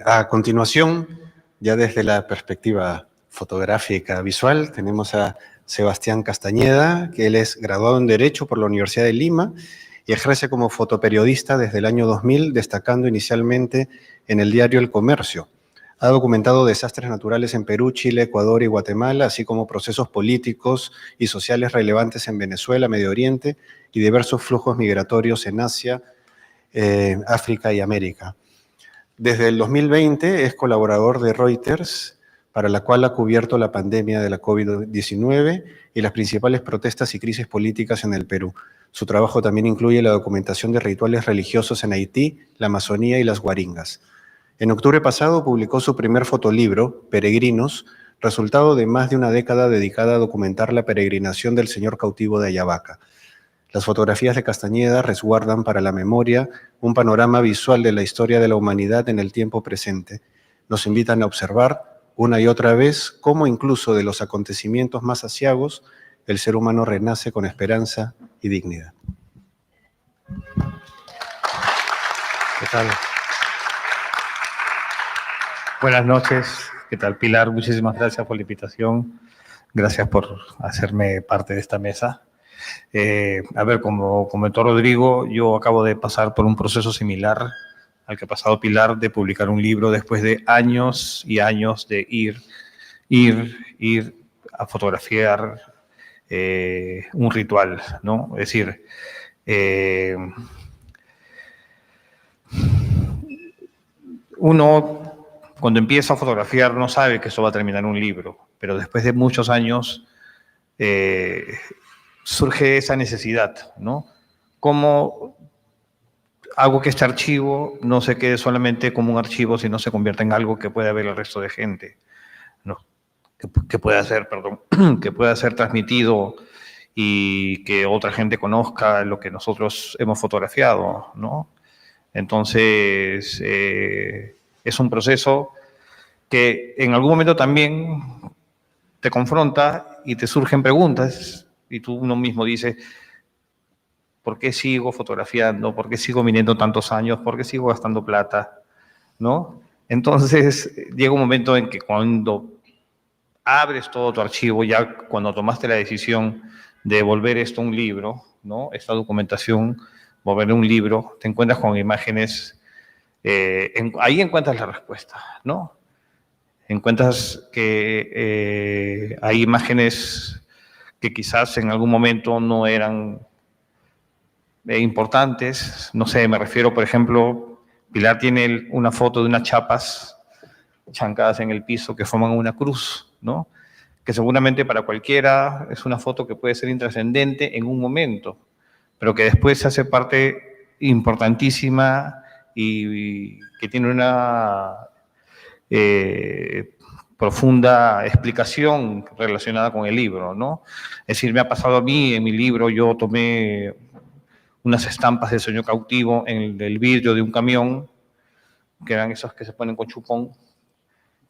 A continuación, ya desde la perspectiva fotográfica visual, tenemos a Sebastián Castañeda, que él es graduado en Derecho por la Universidad de Lima y ejerce como fotoperiodista desde el año 2000, destacando inicialmente en el diario El Comercio. Ha documentado desastres naturales en Perú, Chile, Ecuador y Guatemala, así como procesos políticos y sociales relevantes en Venezuela, Medio Oriente y diversos flujos migratorios en Asia, África y América. Desde el 2020 es colaborador de Reuters, para la cual ha cubierto la pandemia de la COVID-19 y las principales protestas y crisis políticas en el Perú. Su trabajo también incluye la documentación de rituales religiosos en Haití, la Amazonía y las Guaringas. En octubre pasado publicó su primer fotolibro, Peregrinos, resultado de más de una década dedicada a documentar la peregrinación del Señor cautivo de Ayabaca. Las fotografías de Castañeda resguardan para la memoria un panorama visual de la historia de la humanidad en el tiempo presente. Nos invitan a observar una y otra vez cómo incluso de los acontecimientos más aciagos el ser humano renace con esperanza y dignidad. ¿Qué tal? Buenas noches. ¿Qué tal, Pilar? Muchísimas gracias por la invitación. Gracias por hacerme parte de esta mesa. A ver, como comentó Rodrigo, yo acabo de pasar por un proceso similar al que ha pasado Pilar, de publicar un libro después de años y años de ir a fotografiar un ritual, ¿no? Es decir, uno cuando empieza a fotografiar no sabe que eso va a terminar en un libro, pero después de muchos años surge esa necesidad, ¿no? ¿Cómo hago que este archivo no se quede solamente como un archivo, sino se convierta en algo que pueda ver el resto de gente, ¿no? Que pueda ser, que pueda ser transmitido y que otra gente conozca lo que nosotros hemos fotografiado, ¿no? Entonces, es un proceso que en algún momento también te confronta y te surgen preguntas y tú uno mismo dice, ¿por qué sigo fotografiando? ¿Por qué sigo viniendo tantos años? ¿Por qué sigo gastando plata? ¿No? Entonces, llega un momento en que cuando abres todo tu archivo, ya cuando tomaste la decisión de volver esto un libro, ¿no? Esta documentación, volver un libro, te encuentras con imágenes Ahí encuentras la respuesta, ¿no? Encuentras que hay imágenes que quizás en algún momento no eran importantes. No sé, me refiero, por ejemplo, Pilar tiene una foto de unas chapas chancadas en el piso que forman una cruz, ¿no? Que seguramente para cualquiera es una foto que puede ser intrascendente en un momento, pero que después se hace parte importantísima y que tiene una profunda explicación relacionada con el libro, ¿no? Es decir, me ha pasado a mí, en mi libro yo tomé unas estampas de sueño cautivo en el vidrio de un camión, que eran esos que se ponen con chupón,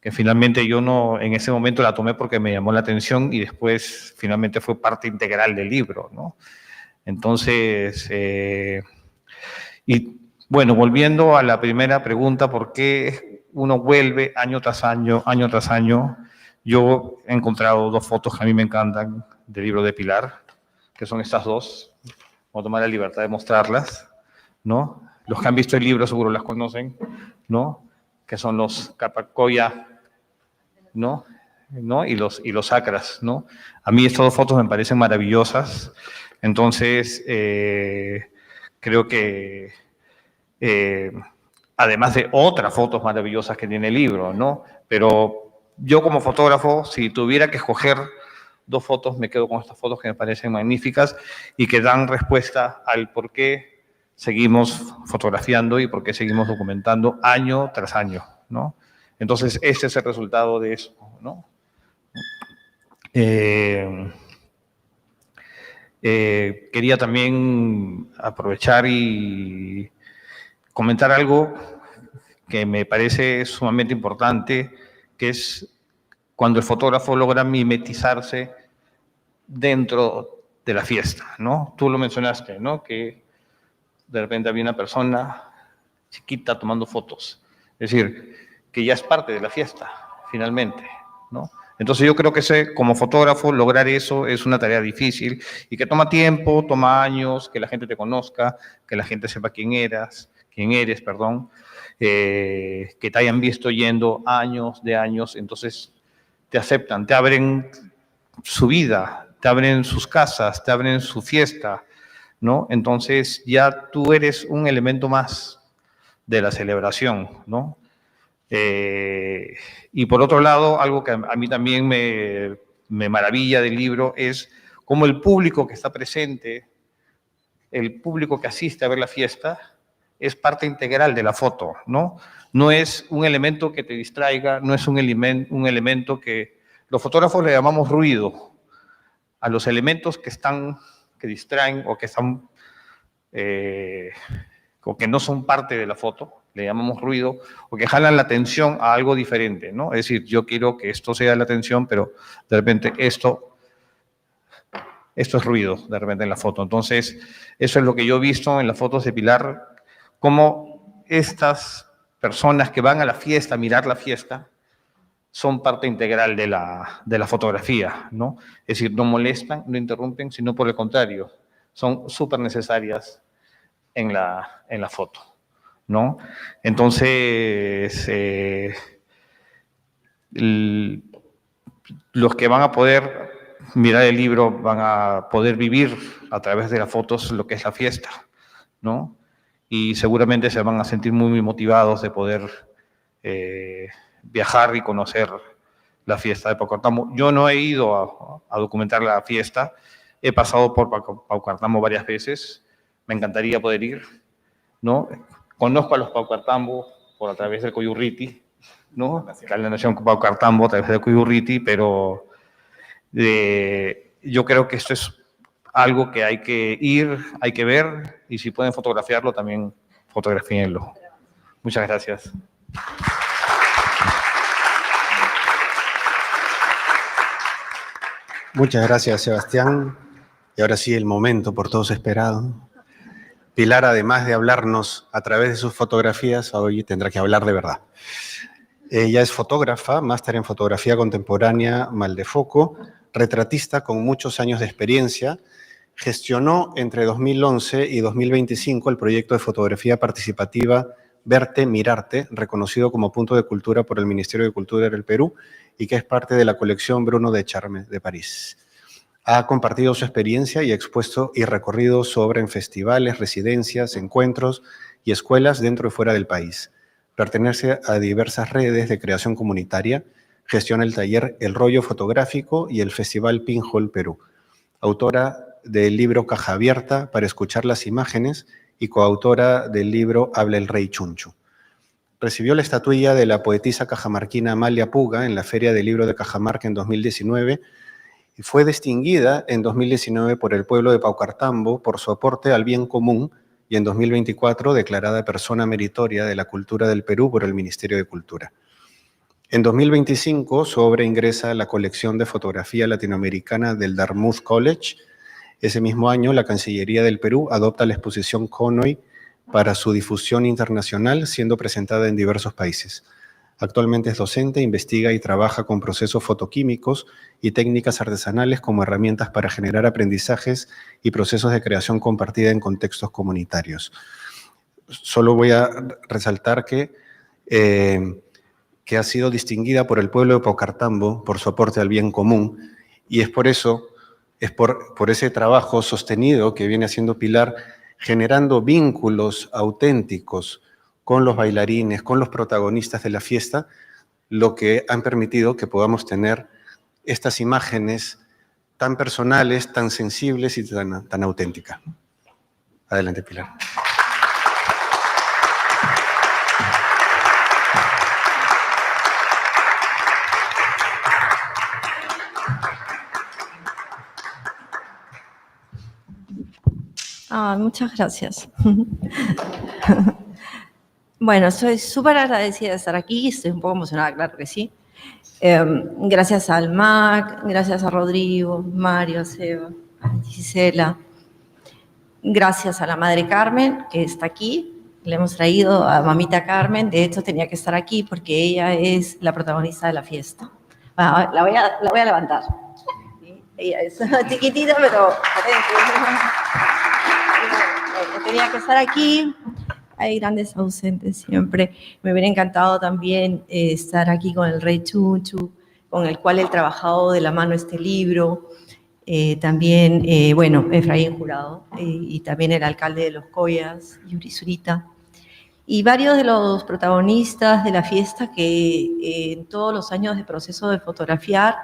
que finalmente yo no, en ese momento la tomé porque me llamó la atención y después finalmente fue parte integral del libro, ¿no? Entonces, y bueno, volviendo a la primera pregunta, ¿por qué uno vuelve año tras año, yo he encontrado dos fotos que a mí me encantan del libro de Pilar, que son estas dos. Voy a tomar la libertad de mostrarlas, ¿no? Los que han visto el libro seguro las conocen, ¿no? Que son los Capacoya, ¿no? Y los Acras, ¿no? A mí estas dos fotos me parecen maravillosas. Entonces, creo que además de otras fotos maravillosas que tiene el libro, ¿no? Pero yo como fotógrafo, si tuviera que escoger dos fotos, me quedo con estas fotos que me parecen magníficas y que dan respuesta al por qué seguimos fotografiando y por qué seguimos documentando año tras año, ¿no? Entonces, este es el resultado de eso, ¿no? Quería también aprovechar y comentar algo que me parece sumamente importante, que es cuando el fotógrafo logra mimetizarse dentro de la fiesta, ¿no? Tú lo mencionaste, ¿no? Que de repente había una persona chiquita tomando fotos. Es decir, que ya es parte de la fiesta, finalmente, ¿no? Entonces yo creo que como fotógrafo lograr eso es una tarea difícil y que toma tiempo, toma años, que la gente te conozca, que la gente sepa quién eres, que te hayan visto yendo años, entonces te aceptan, te abren su vida, te abren sus casas, te abren su fiesta, ¿no? Entonces ya tú eres un elemento más de la celebración, ¿no? Y por otro lado, algo que a mí también me maravilla del libro es cómo el público que está presente, el público que asiste a ver la fiesta, es parte integral de la foto, ¿no? No es un elemento que te distraiga, no es un elemento que los fotógrafos le llamamos ruido a los elementos que distraen o que están o que no son parte de la foto, le llamamos ruido, o que jalan la atención a algo diferente, ¿no? Es decir, yo quiero que esto sea la atención, pero de repente esto es ruido, de repente en la foto. Entonces, eso es lo que yo he visto en las fotos de Pilar, cómo estas personas que van a la fiesta, a mirar la fiesta, son parte integral de la fotografía, ¿no? Es decir, no molestan, no interrumpen, sino por el contrario, son súper necesarias en la foto, ¿no? Entonces, los que van a poder mirar el libro van a poder vivir a través de las fotos lo que es la fiesta, ¿no? Y seguramente se van a sentir muy, muy motivados de poder viajar y conocer la fiesta de Paucartambo. Yo no he ido a documentar la fiesta, he pasado por Paucartambo varias veces, me encantaría poder ir, ¿no? Conozco a los Paucartambo a través del Coyurriti, ¿no? La nación Paucartambo a través del Coyurriti, pero yo creo que esto es algo que hay que ir, hay que ver, y si pueden fotografiarlo, también fotografíenlo. Muchas gracias. Muchas gracias, Sebastián. Y ahora sí, el momento por todos esperado. Pilar, además de hablarnos a través de sus fotografías, hoy tendrá que hablar de verdad. Ella es fotógrafa, máster en fotografía contemporánea Maldefoco, retratista con muchos años de experiencia. Gestionó entre 2011 y 2025 el proyecto de fotografía participativa Verte, Mirarte, reconocido como punto de cultura por el Ministerio de Cultura del Perú y que es parte de la colección Bruno de Charme de París. Ha compartido su experiencia y expuesto y recorrido su obra en festivales, residencias, encuentros y escuelas dentro y fuera del país. Pertenece a diversas redes de creación comunitaria, gestiona el taller El Rollo Fotográfico y el Festival Pinhole Perú. Autora del libro Caja Abierta para escuchar las imágenes y coautora del libro Habla el Rey Chunchu. Recibió la estatuilla de la poetisa cajamarquina Amalia Puga en la Feria del Libro de Cajamarca en 2019 y fue distinguida en 2019 por el pueblo de Paucartambo por su aporte al bien común y en 2024 declarada persona meritoria de la cultura del Perú por el Ministerio de Cultura. En 2025 su obra ingresa a la colección de fotografía latinoamericana del Dartmouth College. Ese mismo año, la Cancillería del Perú adopta la exposición Conoy para su difusión internacional, siendo presentada en diversos países. Actualmente es docente, investiga y trabaja con procesos fotoquímicos y técnicas artesanales como herramientas para generar aprendizajes y procesos de creación compartida en contextos comunitarios. Solo voy a resaltar que ha sido distinguida por el pueblo de Paucartambo por su aporte al bien común, y es por eso, por ese trabajo sostenido que viene haciendo Pilar, generando vínculos auténticos con los bailarines, con los protagonistas de la fiesta, lo que han permitido que podamos tener estas imágenes tan personales, tan sensibles y tan auténticas. Adelante, Pilar. Muchas gracias. Bueno, soy súper agradecida de estar aquí, estoy un poco emocionada, claro que sí. Gracias al MAC, gracias a Rodrigo, Mario, Seba, a Gisela. Gracias a la Madre Carmen, que está aquí. Le hemos traído a Mamita Carmen, de hecho tenía que estar aquí porque ella es la protagonista de la fiesta. Bueno, la voy a levantar. Ella es chiquitita, pero tenía que estar aquí. Hay grandes ausentes siempre. Me hubiera encantado también estar aquí con el Rey Chunchu, con el cual he trabajado de la mano este libro. También, bueno, Efraín Jurado y también el alcalde de Los Collas, Yuri Zurita. Y varios de los protagonistas de la fiesta que en todos los años de proceso de fotografiar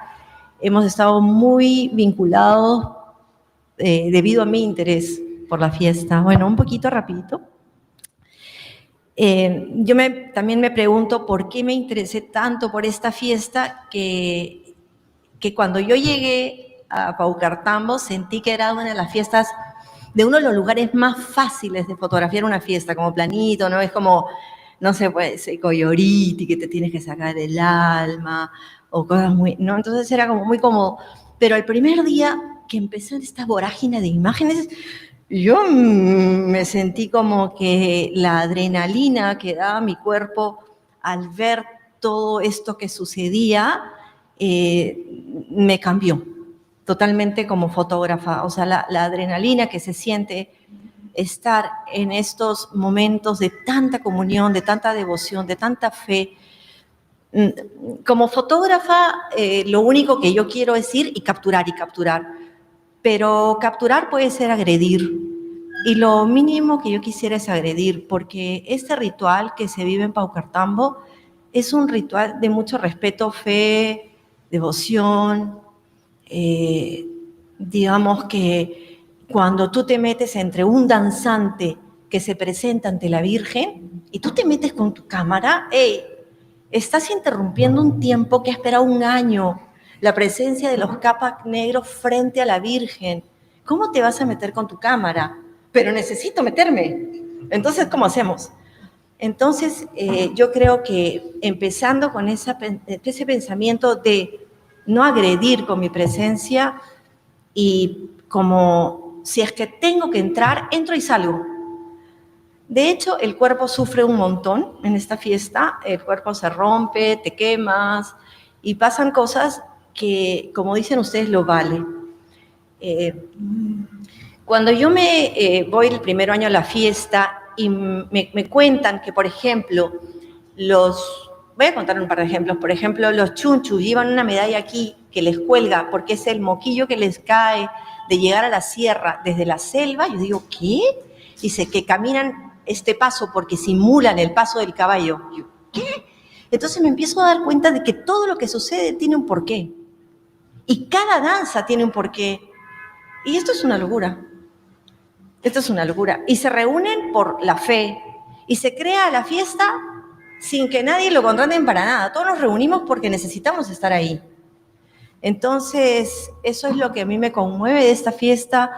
hemos estado muy vinculados debido a mi interés por la fiesta. Bueno, un poquito rapidito. Yo también me pregunto por qué me interesé tanto por esta fiesta que cuando yo llegué a Paucartambo sentí que era una de las fiestas, de uno de los lugares más fáciles de fotografiar una fiesta, como planito, ¿no? Es como, no sé, pues, Coyoriti, que te tienes que sacar el alma, o cosas muy, ¿no? Entonces era como muy cómodo. Pero el primer día que empecé en esta vorágine de imágenes, yo me sentí como que la adrenalina que daba mi cuerpo al ver todo esto que sucedía me cambió totalmente como fotógrafa. O sea, la adrenalina que se siente estar en estos momentos de tanta comunión, de tanta devoción, de tanta fe. Como fotógrafa, lo único que yo quiero es ir y capturar. Pero capturar puede ser agredir. Y lo mínimo que yo quisiera es agredir, porque este ritual que se vive en Paucartambo es un ritual de mucho respeto, fe, devoción. Digamos que cuando tú te metes entre un danzante que se presenta ante la Virgen y tú te metes con tu cámara, estás interrumpiendo un tiempo que ha esperado un año. La presencia de los capas negros frente a la Virgen. ¿Cómo te vas a meter con tu cámara? Pero necesito meterme. Entonces, ¿cómo hacemos? Entonces, yo creo que empezando con ese pensamiento de no agredir con mi presencia y como si es que tengo que entrar, entro y salgo. De hecho, el cuerpo sufre un montón en esta fiesta. El cuerpo se rompe, te quemas y pasan cosas que, como dicen ustedes, lo vale. Cuando yo me voy el primer año a la fiesta y me cuentan que, por ejemplo, voy a contar un par de ejemplos. Por ejemplo, los chunchus llevan una medalla aquí que les cuelga porque es el moquillo que les cae de llegar a la sierra desde la selva. Yo digo, ¿qué? Dice que caminan este paso porque simulan el paso del caballo. Yo, ¿qué? Entonces me empiezo a dar cuenta de que todo lo que sucede tiene un porqué. Y cada danza tiene un porqué. Y esto es una locura. Esto es una locura. Y se reúnen por la fe. Y se crea la fiesta sin que nadie lo contraten para nada. Todos nos reunimos porque necesitamos estar ahí. Entonces, eso es lo que a mí me conmueve de esta fiesta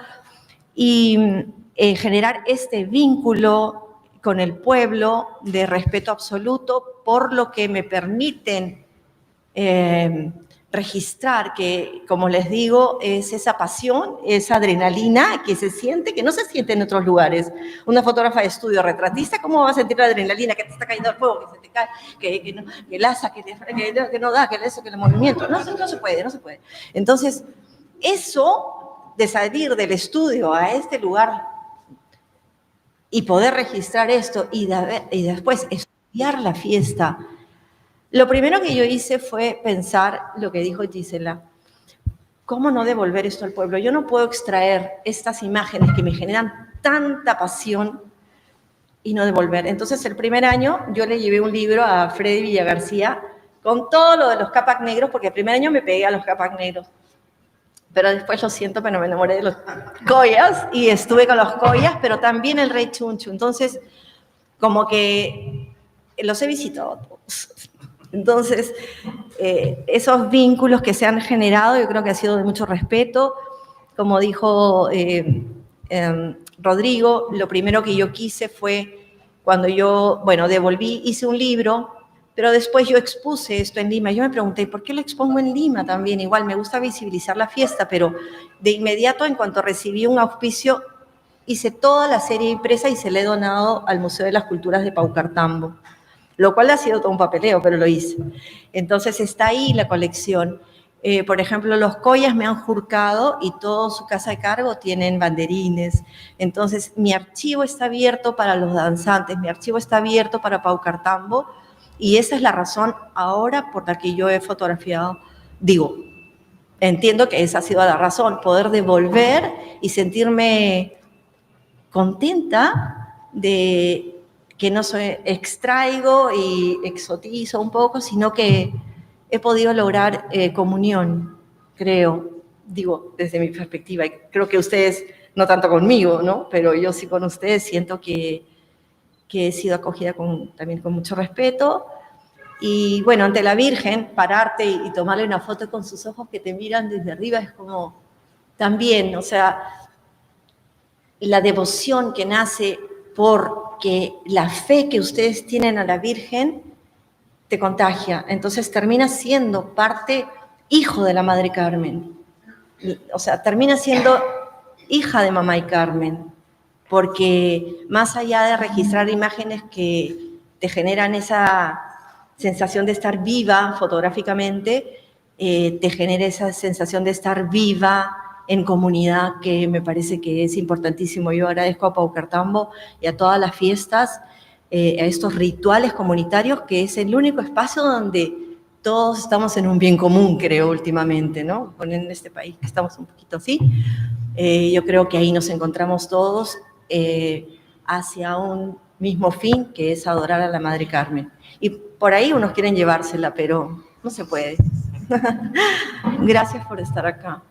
y generar este vínculo con el pueblo de respeto absoluto por lo que me permiten registrar, que como les digo, es esa pasión, esa adrenalina que se siente, que no se siente en otros lugares. Una fotógrafa de estudio retratista, ¿cómo va a sentir la adrenalina? Que te está cayendo el fuego, que se te cae, que el asa, que no da, que el movimiento. No se puede, no se puede. Entonces, eso de salir del estudio a este lugar y poder registrar esto y después estudiar la fiesta. Lo primero que yo hice fue pensar lo que dijo Gisela. ¿Cómo no devolver esto al pueblo? Yo no puedo extraer estas imágenes que me generan tanta pasión y no devolver. Entonces, el primer año yo le llevé un libro a Freddy Villagarcía con todo lo de los Capac negros, porque el primer año me pegué a los Capac negros. Pero después, lo siento, pero me enamoré de los Coyas y estuve con los Coyas, pero también el Rey Chunchu. Entonces, como que los he visitado todos. Entonces, esos vínculos que se han generado, yo creo que ha sido de mucho respeto. Como dijo Rodrigo, lo primero que yo quise fue cuando yo, devolví, hice un libro, pero después yo expuse esto en Lima. Yo me pregunté, ¿por qué lo expongo en Lima también? Igual me gusta visibilizar la fiesta, pero de inmediato, en cuanto recibí un auspicio, hice toda la serie impresa y se la he donado al Museo de las Culturas de Paucartambo. Lo cual ha sido todo un papeleo, pero lo hice. Entonces está ahí la colección. Por ejemplo, los Coyas me han jurcado y toda su casa de cargo tienen banderines. Entonces, mi archivo está abierto para los danzantes, mi archivo está abierto para Paucartambo, y esa es la razón ahora por la que yo he fotografiado. Digo, entiendo que esa ha sido la razón, poder devolver y sentirme contenta de que no extraigo y exotizo un poco, sino que he podido lograr comunión, creo, digo, desde mi perspectiva. Y creo que ustedes, no tanto conmigo, ¿no? Pero yo sí con ustedes siento que he sido acogida también con mucho respeto. Y bueno, ante la Virgen, pararte y tomarle una foto con sus ojos que te miran desde arriba es como también, o sea, la devoción que nace porque la fe que ustedes tienen a la Virgen te contagia. Entonces termina siendo parte, hijo de la Madre Carmen. O sea, termina siendo hija de Mamá y Carmen. Porque más allá de registrar imágenes que te generan esa sensación de estar viva fotográficamente, te genera esa sensación de estar viva en comunidad, que me parece que es importantísimo. Yo agradezco a Paucartambo y a todas las fiestas, a estos rituales comunitarios, que es el único espacio donde todos estamos en un bien común, creo, últimamente, ¿no? En este país que estamos un poquito así. Yo creo que ahí nos encontramos todos hacia un mismo fin, que es adorar a la Madre Carmen. Y por ahí unos quieren llevársela, pero no se puede. Gracias por estar acá.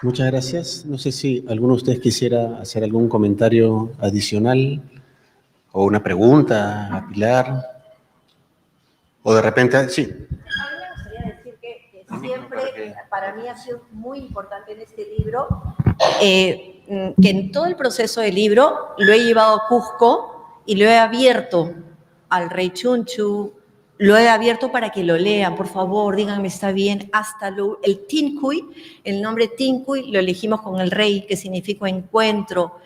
Muchas gracias. No sé si alguno de ustedes quisiera hacer algún comentario adicional o una pregunta a Pilar. O de repente, sí. A mí me gustaría decir que siempre para mí ha sido muy importante en este libro, que en todo el proceso del libro lo he llevado a Cusco y lo he abierto al Rey Chunchu, lo he abierto para que lo lean, por favor, díganme, está bien, hasta el Tincuy, el nombre Tincuy lo elegimos con el rey, que significa encuentro,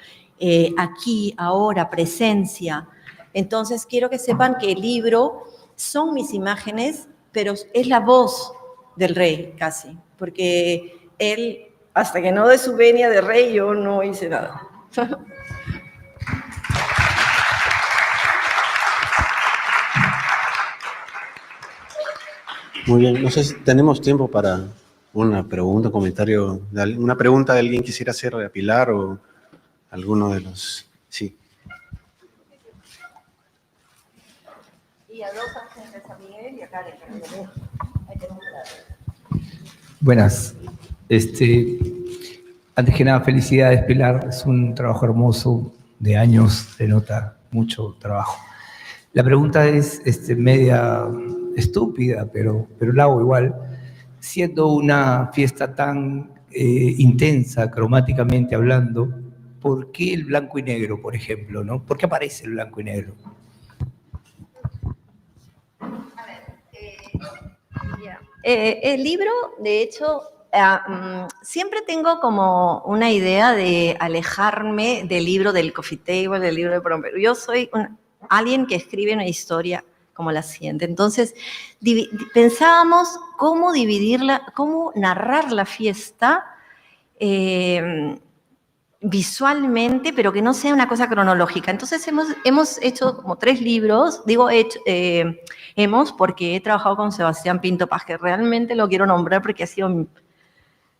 aquí, ahora, presencia. Entonces, quiero que sepan que el libro son mis imágenes pero es la voz del rey casi, porque él, hasta que no de su venia de rey, yo no hice nada. Muy bien, no sé si tenemos tiempo para una pregunta, un comentario, una pregunta de alguien quisiera hacer a Pilar o alguno de los... Sí. Y a dos ángeles, a Miguel y a Karen. Buenas. Antes que nada, felicidades, Pilar. Es un trabajo hermoso, de años, se nota mucho trabajo. La pregunta es media estúpida, pero la hago igual. Siendo una fiesta tan intensa, cromáticamente hablando, ¿por qué el blanco y negro, por ejemplo, ¿no? ¿Por qué aparece el blanco y negro? El libro, de hecho, siempre tengo como una idea de alejarme del libro del coffee table, del libro de Prompero. Yo soy alguien que escribe una historia como la siguiente. Entonces, pensábamos cómo dividirla, cómo narrar la fiesta visualmente, pero que no sea una cosa cronológica. Entonces hemos hecho como 3 libros, digo hemos porque he trabajado con Sebastián Pinto Paz, que realmente lo quiero nombrar porque ha sido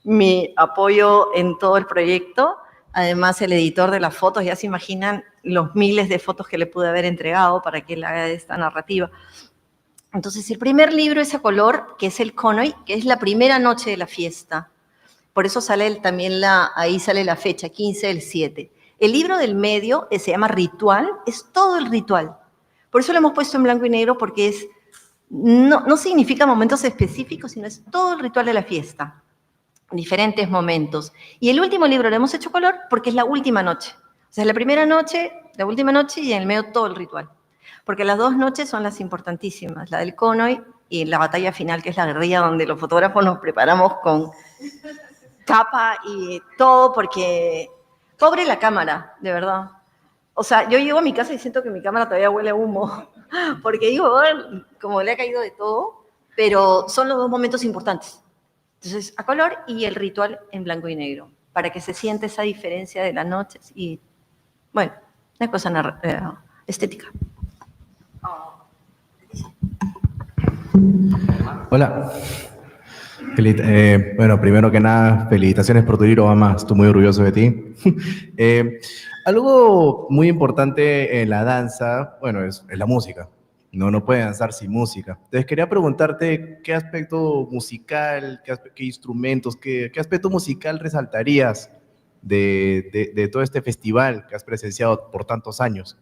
mi apoyo en todo el proyecto. Además, el editor de las fotos, ya se imaginan los miles de fotos que le pude haber entregado para que él haga esta narrativa. Entonces, el primer libro es a color, que es el Conoy, que es la primera noche de la fiesta. Por eso sale también ahí sale la fecha, 15 del 7. El libro del medio se llama Ritual, es todo el ritual. Por eso lo hemos puesto en blanco y negro, porque no significa momentos específicos, sino es todo el ritual de la fiesta, diferentes momentos. Y el último libro lo hemos hecho color porque es la última noche. O sea, es la primera noche, la última noche y en el medio todo el ritual. Porque las 2 noches son las importantísimas, la del Conoy y la batalla final, que es la guerrilla, donde los fotógrafos nos preparamos con capa y todo, porque pobre la cámara, de verdad. O sea, yo llego a mi casa y siento que mi cámara todavía huele a humo, porque digo, como le ha caído de todo, pero son los 2 momentos importantes. Entonces, a color y el ritual en blanco y negro, para que se sienta esa diferencia de las noches y, bueno, una cosa estética. Hola. Bueno, primero que nada, felicitaciones por tu libro, mamá. Estoy muy orgulloso de ti. Algo muy importante en la danza, bueno, es la música. No puede danzar sin música. Entonces quería preguntarte qué aspecto musical, qué instrumentos, qué aspecto musical resaltarías de todo este festival que has presenciado por tantos años.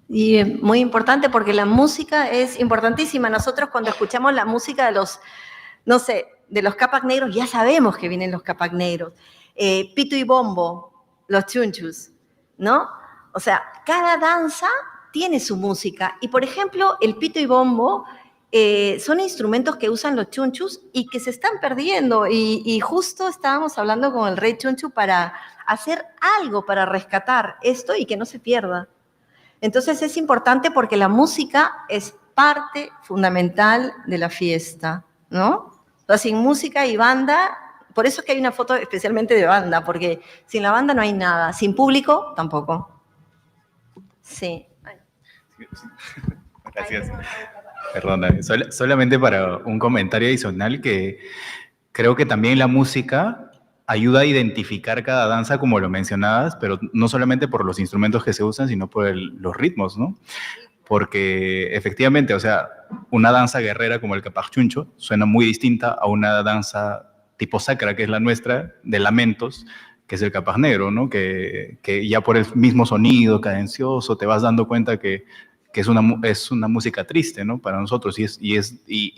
Y muy importante porque la música es importantísima. Nosotros cuando escuchamos la música de los, no sé, de los Capac Negros, ya sabemos que vienen los Capac Negros. Pito y bombo, los chunchus, ¿no? O sea, cada danza tiene su música. Y, por ejemplo, el pito y bombo son instrumentos que usan los chunchus y que se están perdiendo. Y justo estábamos hablando con el rey chunchu para hacer algo para rescatar esto y que no se pierda. Entonces es importante porque la música es parte fundamental de la fiesta, ¿no? Entonces, sin música y banda, por eso es que hay una foto especialmente de banda, porque sin la banda no hay nada, sin público tampoco. Sí. Gracias. Perdona, solamente para un comentario adicional que creo que también la música ayuda a identificar cada danza, como lo mencionabas, pero no solamente por los instrumentos que se usan, sino por los ritmos, ¿no? Porque efectivamente, o sea, una danza guerrera como el Capac Chuncho suena muy distinta a una danza tipo sacra, que es la nuestra, de lamentos, que es el Capac Negro, ¿no? Que ya por el mismo sonido cadencioso te vas dando cuenta que es una música triste, ¿no? Para nosotros, y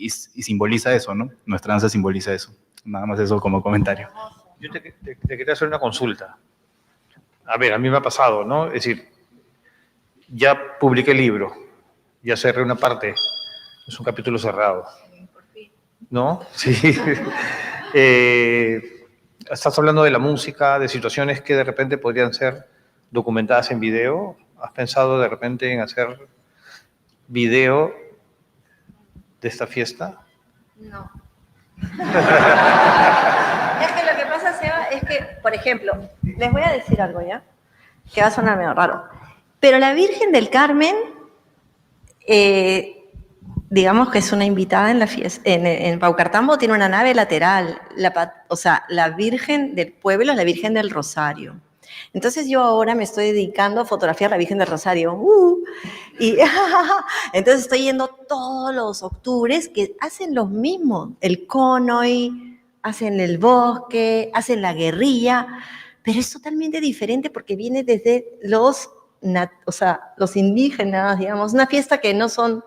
simboliza eso, ¿no? Nuestra danza simboliza eso. Nada más eso como comentario. Yo te quería hacer una consulta. A ver, a mí me ha pasado, ¿no? Es decir, ya publiqué el libro, ya cerré una parte, es un capítulo cerrado. ¿No? Sí. Estás hablando de la música, de situaciones que de repente podrían ser documentadas en video. ¿Has pensado de repente en hacer video de esta fiesta? No. Es que lo que pasa, Seba, es que, por ejemplo, les voy a decir algo, ¿ya? Que va a sonar medio raro. Pero la Virgen del Carmen, digamos que es una invitada en la fiesta, en Paucartambo tiene una nave lateral, o sea, la Virgen del Pueblo es la Virgen del Rosario. Entonces yo ahora me estoy dedicando a fotografiar la Virgen del Rosario. Y entonces estoy yendo todos los octubres que hacen los mismos, el conoy, hacen el bosque, hacen la guerrilla, pero es totalmente diferente porque viene desde los indígenas, digamos, una fiesta que no son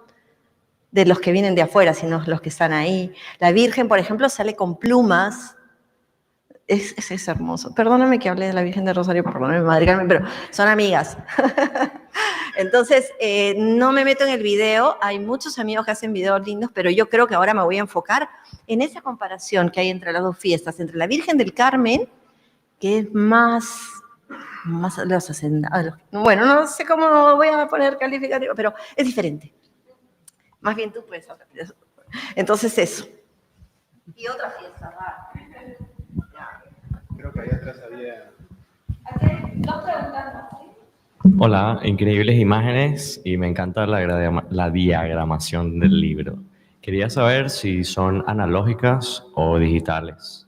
de los que vienen de afuera, sino los que están ahí. La Virgen, por ejemplo, sale con plumas. Es hermoso. Perdóname que hable de la Virgen de Rosario, perdóname, Madre Carmen, pero son amigas. Entonces, no me meto en el video. Hay muchos amigos que hacen videos lindos, pero yo creo que ahora me voy a enfocar en esa comparación que hay entre las dos fiestas, entre la Virgen del Carmen, que es más los hacendados. Bueno, no sé cómo voy a poner calificativo, pero es diferente. Más bien tú puedes hablar de eso. Entonces, eso. Y otra fiesta, rara. Creo que ahí atrás había... Dos preguntas más. Hola, increíbles imágenes y me encanta la diagramación del libro. Quería saber si son analógicas o digitales.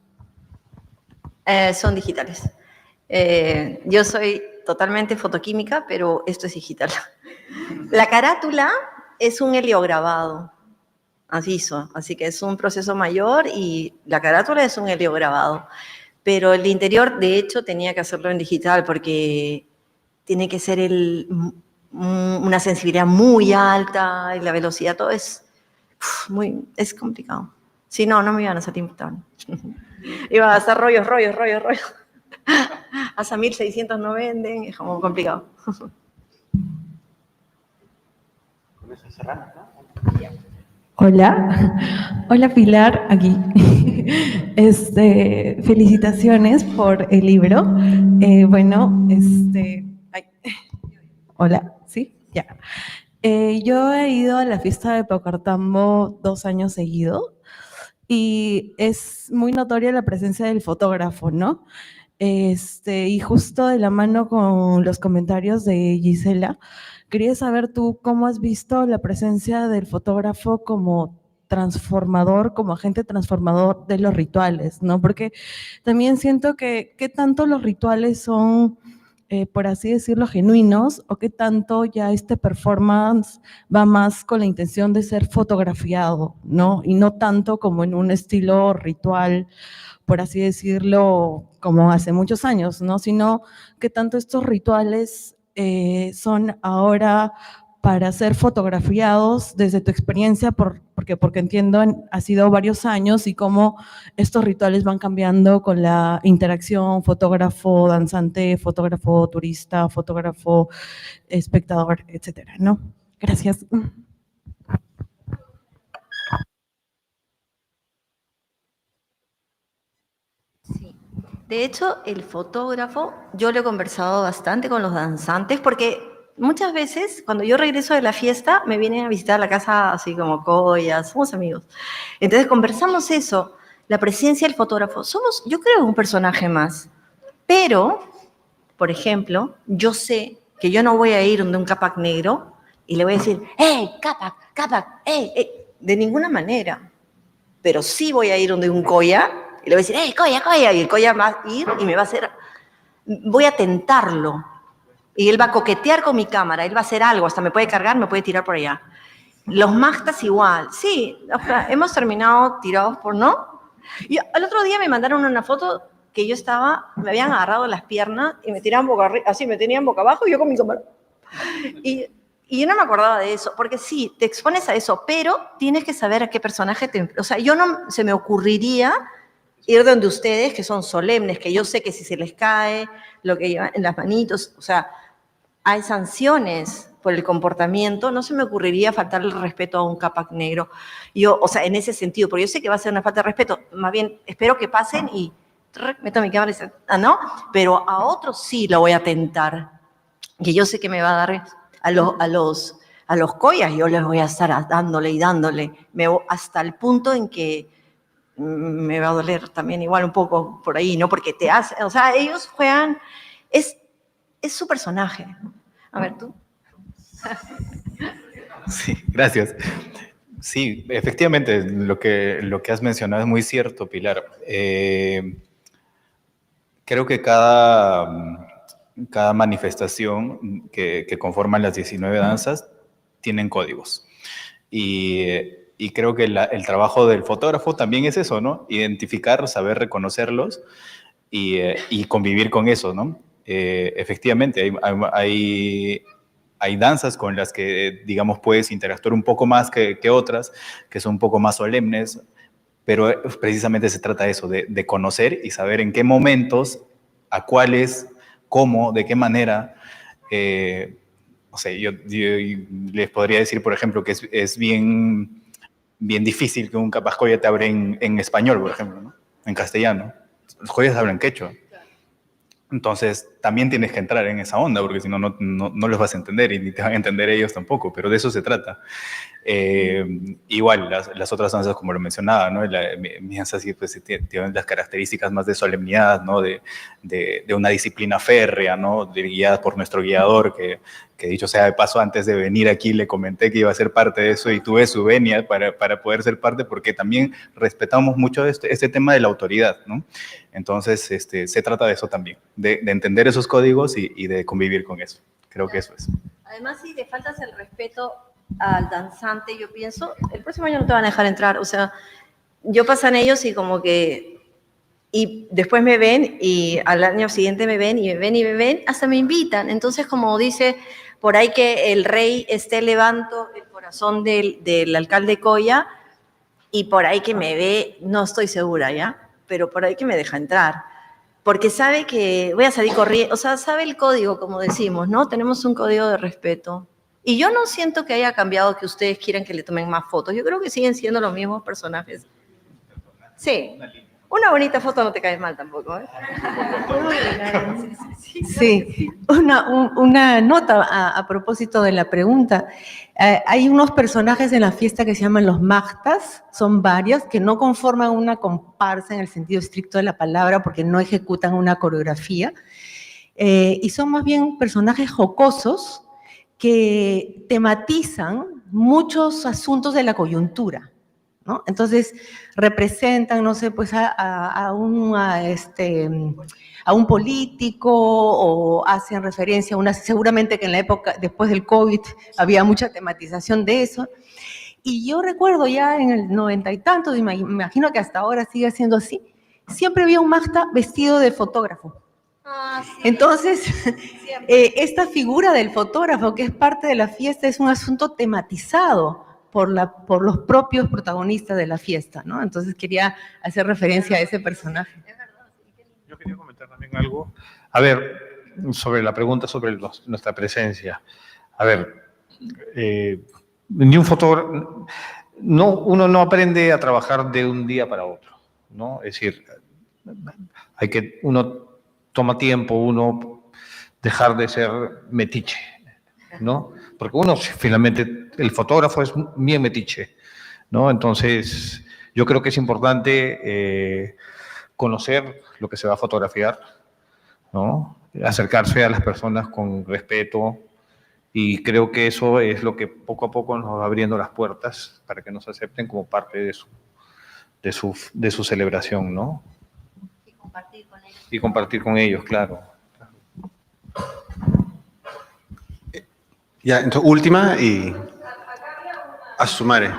Son digitales. Yo soy totalmente fotoquímica, pero esto es digital. La carátula es un heliograbado, así que es un proceso mayor y la carátula es un heliograbado. Pero el interior, de hecho, tenía que hacerlo en digital porque tiene que ser una sensibilidad muy alta y la velocidad, todo es complicado. Si no, no me iban a salir imputables. Iban a hacer rollos. Hasta 1600 no venden, es como complicado. Con eso cerramos, ¿no? Hola Pilar, aquí. Felicitaciones por el libro. Hola, ¿sí? Ya. Yo he ido a la fiesta de Paucartambo 2 años seguidos y es muy notoria la presencia del fotógrafo, ¿no? Y justo de la mano con los comentarios de Gisela, quería saber tú cómo has visto la presencia del fotógrafo como transformador, como agente transformador de los rituales, ¿no? Porque también siento que qué tanto los rituales son, por así decirlo, genuinos, o qué tanto ya este performance va más con la intención de ser fotografiado, ¿no? Y no tanto como en un estilo ritual, por así decirlo, como hace muchos años, ¿no? Sino que tanto estos rituales son ahora para ser fotografiados desde tu experiencia, porque entiendo, ha sido varios años y cómo estos rituales van cambiando con la interacción fotógrafo, danzante, fotógrafo, turista, fotógrafo, espectador, etcétera, ¿no? Gracias. De hecho, el fotógrafo, yo lo he conversado bastante con los danzantes porque muchas veces cuando yo regreso de la fiesta me vienen a visitar la casa así como collas, somos amigos. Entonces conversamos eso, la presencia del fotógrafo. Somos, yo creo, un personaje más. Pero, por ejemplo, yo sé que yo no voy a ir donde un Capac negro y le voy a decir, ¡hey, Capac, hey! De ninguna manera. Pero sí voy a ir donde un colla y le voy a decir, ¡hey, colla! Y el colla va a ir y me va a hacer, voy a tentarlo. Y él va a coquetear con mi cámara, él va a hacer algo, hasta me puede cargar, me puede tirar por allá. Los magtas igual, sí, o sea, hemos terminado tirados por no. Y al otro día me mandaron una foto que yo estaba, me habían agarrado las piernas y me tiraban boca arriba, así me tenían boca abajo y yo con mi cámara. Y yo no me acordaba de eso, porque sí, te expones a eso, pero tienes que saber a qué personaje te... O sea, yo no se me ocurriría ir donde ustedes, que son solemnes, que yo sé que si se les cae lo que llevan en las manitos, o sea, hay sanciones por el comportamiento, no se me ocurriría faltarle el respeto a un Capac negro. Yo, o sea, en ese sentido, porque yo sé que va a ser una falta de respeto, más bien espero que pasen y meto mi cámara y dice, no, pero a otros sí lo voy a tentar, que yo sé que me va a dar a a los collas, yo les voy a estar dándole y dándole, hasta el punto en que me va a doler también igual un poco por ahí, ¿no? Porque te hace, o sea, ellos juegan, es su personaje. A ver, tú. Sí, gracias. Sí, efectivamente, lo que has mencionado es muy cierto, Pilar. Creo que cada manifestación que conforman las 19 danzas tienen códigos. Y creo que el trabajo del fotógrafo también es eso, ¿no? Identificar, saber reconocerlos y convivir con eso, ¿no? Efectivamente, hay danzas con las que, digamos, puedes interactuar un poco más que otras, que son un poco más solemnes, pero precisamente se trata de eso, de conocer y saber en qué momentos, a cuáles, cómo, de qué manera. O sea, yo les podría decir, por ejemplo, que es bien difícil que un capascoya te hable en español, por ejemplo, ¿no? En castellano. Los joyas hablan quechua. Entonces, también tienes que entrar en esa onda, porque si no, no los vas a entender y ni te van a entender ellos tampoco, pero de eso se trata. Igual, las otras danzas, como lo mencionaba, ¿no? Mi danza sí, pues, tienen las características más de solemnidad, ¿no? De una disciplina férrea, ¿no? Guiada por nuestro guiador, que dicho sea de paso, antes de venir aquí le comenté que iba a ser parte de eso y tuve su venia para poder ser parte, porque también respetamos mucho este tema de la autoridad, ¿no? Entonces, se trata de eso también, de entender esos códigos y de convivir con eso. Creo que eso es. Además, si le faltas el respeto al danzante, yo pienso, el próximo año no te van a dejar entrar. O sea, yo pasan ellos y como que, y después me ven y al año siguiente me ven y me ven y me ven, hasta me invitan. Entonces, como dice por ahí que el rey levanto el corazón del alcalde Coya, y por ahí que me ve, no estoy segura, ¿ya? Pero por ahí que me deja entrar. Porque sabe que voy a salir corriendo, o sea, sabe el código, como decimos, ¿no? Tenemos un código de respeto. Y yo no siento que haya cambiado, que ustedes quieran que le tomen más fotos. Yo creo que siguen siendo los mismos personajes. Sí. Una bonita foto no te cae mal tampoco, ¿eh? Sí, una nota a propósito de la pregunta. Hay unos personajes en la fiesta que se llaman los magtas, son varios, que no conforman una comparsa en el sentido estricto de la palabra porque no ejecutan una coreografía, y son más bien personajes jocosos que tematizan muchos asuntos de la coyuntura, ¿no? Entonces, representan, no sé, pues a un político, o hacen referencia a seguramente que en la época, después del COVID, había mucha tematización de eso. Y yo recuerdo ya en el 90 y tantos, y me imagino que hasta ahora sigue siendo así, siempre había un magta vestido de fotógrafo. Sí. Entonces, esta figura del fotógrafo, que es parte de la fiesta, es un asunto tematizado por los propios protagonistas de la fiesta, ¿no? Entonces quería hacer referencia a ese personaje. Yo quería comentar también algo. A ver, sobre la pregunta sobre nuestra presencia. A ver, ni un fotógrafo, uno no aprende a trabajar de un día para otro, ¿no? Es decir, uno toma tiempo, uno dejar de ser metiche, ¿no? Porque uno, finalmente, el fotógrafo es bien metiche, ¿no? Entonces, yo creo que es importante conocer lo que se va a fotografiar, ¿no? Acercarse a las personas con respeto, y creo que eso es lo que poco a poco nos va abriendo las puertas para que nos acepten como parte de su celebración, ¿no? Y compartir con ellos, claro. Ya, entonces, última y a sumare.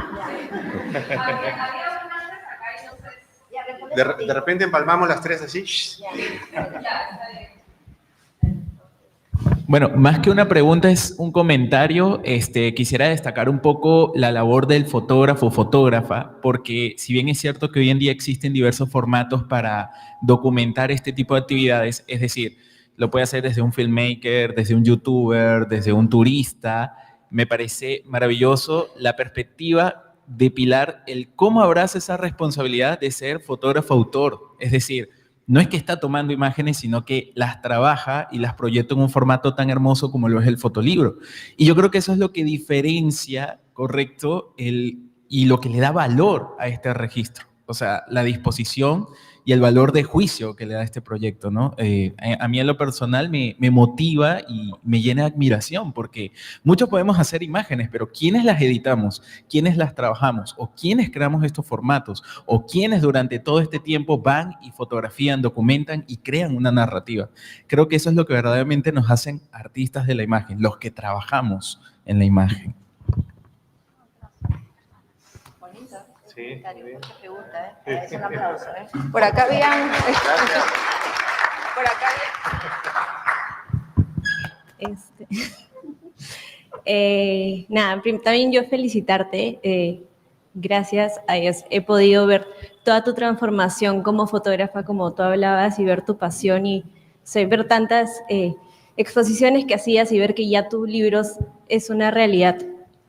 De repente empalmamos las tres así. Bueno, más que una pregunta es un comentario. Quisiera destacar un poco la labor del fotógrafo o fotógrafa, porque si bien es cierto que hoy en día existen diversos formatos para documentar este tipo de actividades, es decir, lo puede hacer desde un filmmaker, desde un youtuber, desde un turista, me parece maravilloso la perspectiva de Pilar, el cómo abraza esa responsabilidad de ser fotógrafo autor, es decir, no es que está tomando imágenes, sino que las trabaja y las proyecta en un formato tan hermoso como lo es el fotolibro. Y yo creo que eso es lo que diferencia, correcto, y lo que le da valor a este registro. O sea, la disposición y el valor de juicio que le da este proyecto, ¿no? A mí en lo personal me motiva y me llena de admiración, porque muchos podemos hacer imágenes, pero ¿quiénes las editamos? ¿Quiénes las trabajamos? ¿O quiénes creamos estos formatos? ¿O quiénes durante todo este tiempo van y fotografían, documentan y crean una narrativa? Creo que eso es lo que verdaderamente nos hacen artistas de la imagen, los que trabajamos en la imagen. Sí, pregunta, es un aplauso. Por acá habían... Por acá habían... nada, también yo felicitarte. Gracias a Dios he podido ver toda tu transformación como fotógrafa, como tú hablabas, y ver tu pasión y ver tantas exposiciones que hacías y ver que ya tus libros es una realidad.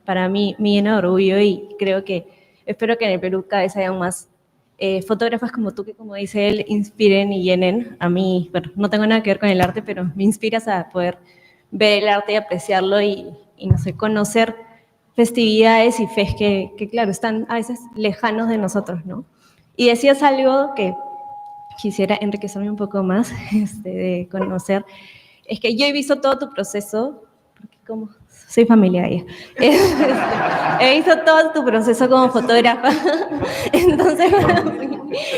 Para mí me llena de orgullo y creo que espero que en el Perú cada vez haya más fotógrafas como tú que, como dice él, inspiren y llenen. A mí, bueno, no tengo nada que ver con el arte, pero me inspiras a poder ver el arte y apreciarlo y no sé, conocer festividades y fes que, claro, están a veces lejanos de nosotros, ¿no? Y decías algo que quisiera enriquecerme un poco más de conocer. Es que yo he visto todo tu proceso, porque como soy familiaria. He visto todo tu proceso como fotógrafa. Entonces,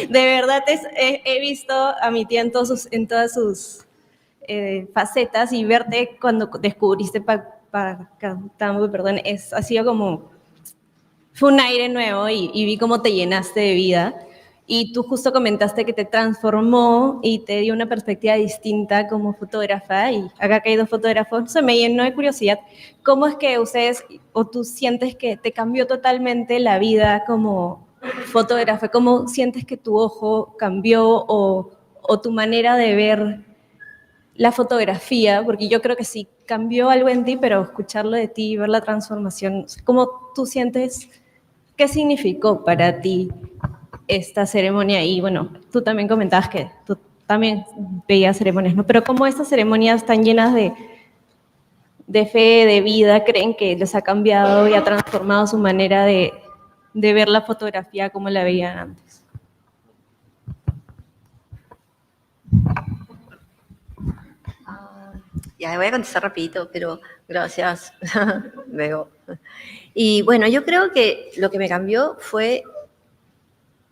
de verdad, he visto a mi tía en todas sus facetas y verte cuando descubriste Paocartambo, perdón, ha sido como, fue un aire nuevo y vi cómo te llenaste de vida. Y tú justo comentaste que te transformó y te dio una perspectiva distinta como fotógrafa, y acá que hay dos fotógrafos, se me llenó de curiosidad. ¿Cómo es que ustedes, o tú sientes que te cambió totalmente la vida como fotógrafa? ¿Cómo sientes que tu ojo cambió o tu manera de ver la fotografía? Porque yo creo que sí cambió algo en ti, pero escucharlo de ti y ver la transformación, ¿cómo tú sientes? ¿Qué significó para ti esta ceremonia? Y bueno, tú también comentabas que tú también veías ceremonias, ¿no? Pero ¿cómo estas ceremonias tan llenas de fe, de vida, creen que les ha cambiado y ha transformado su manera de ver la fotografía como la veían antes? Ya voy a contestar rapidito, pero gracias. Luego. Y bueno, yo creo que lo que me cambió fue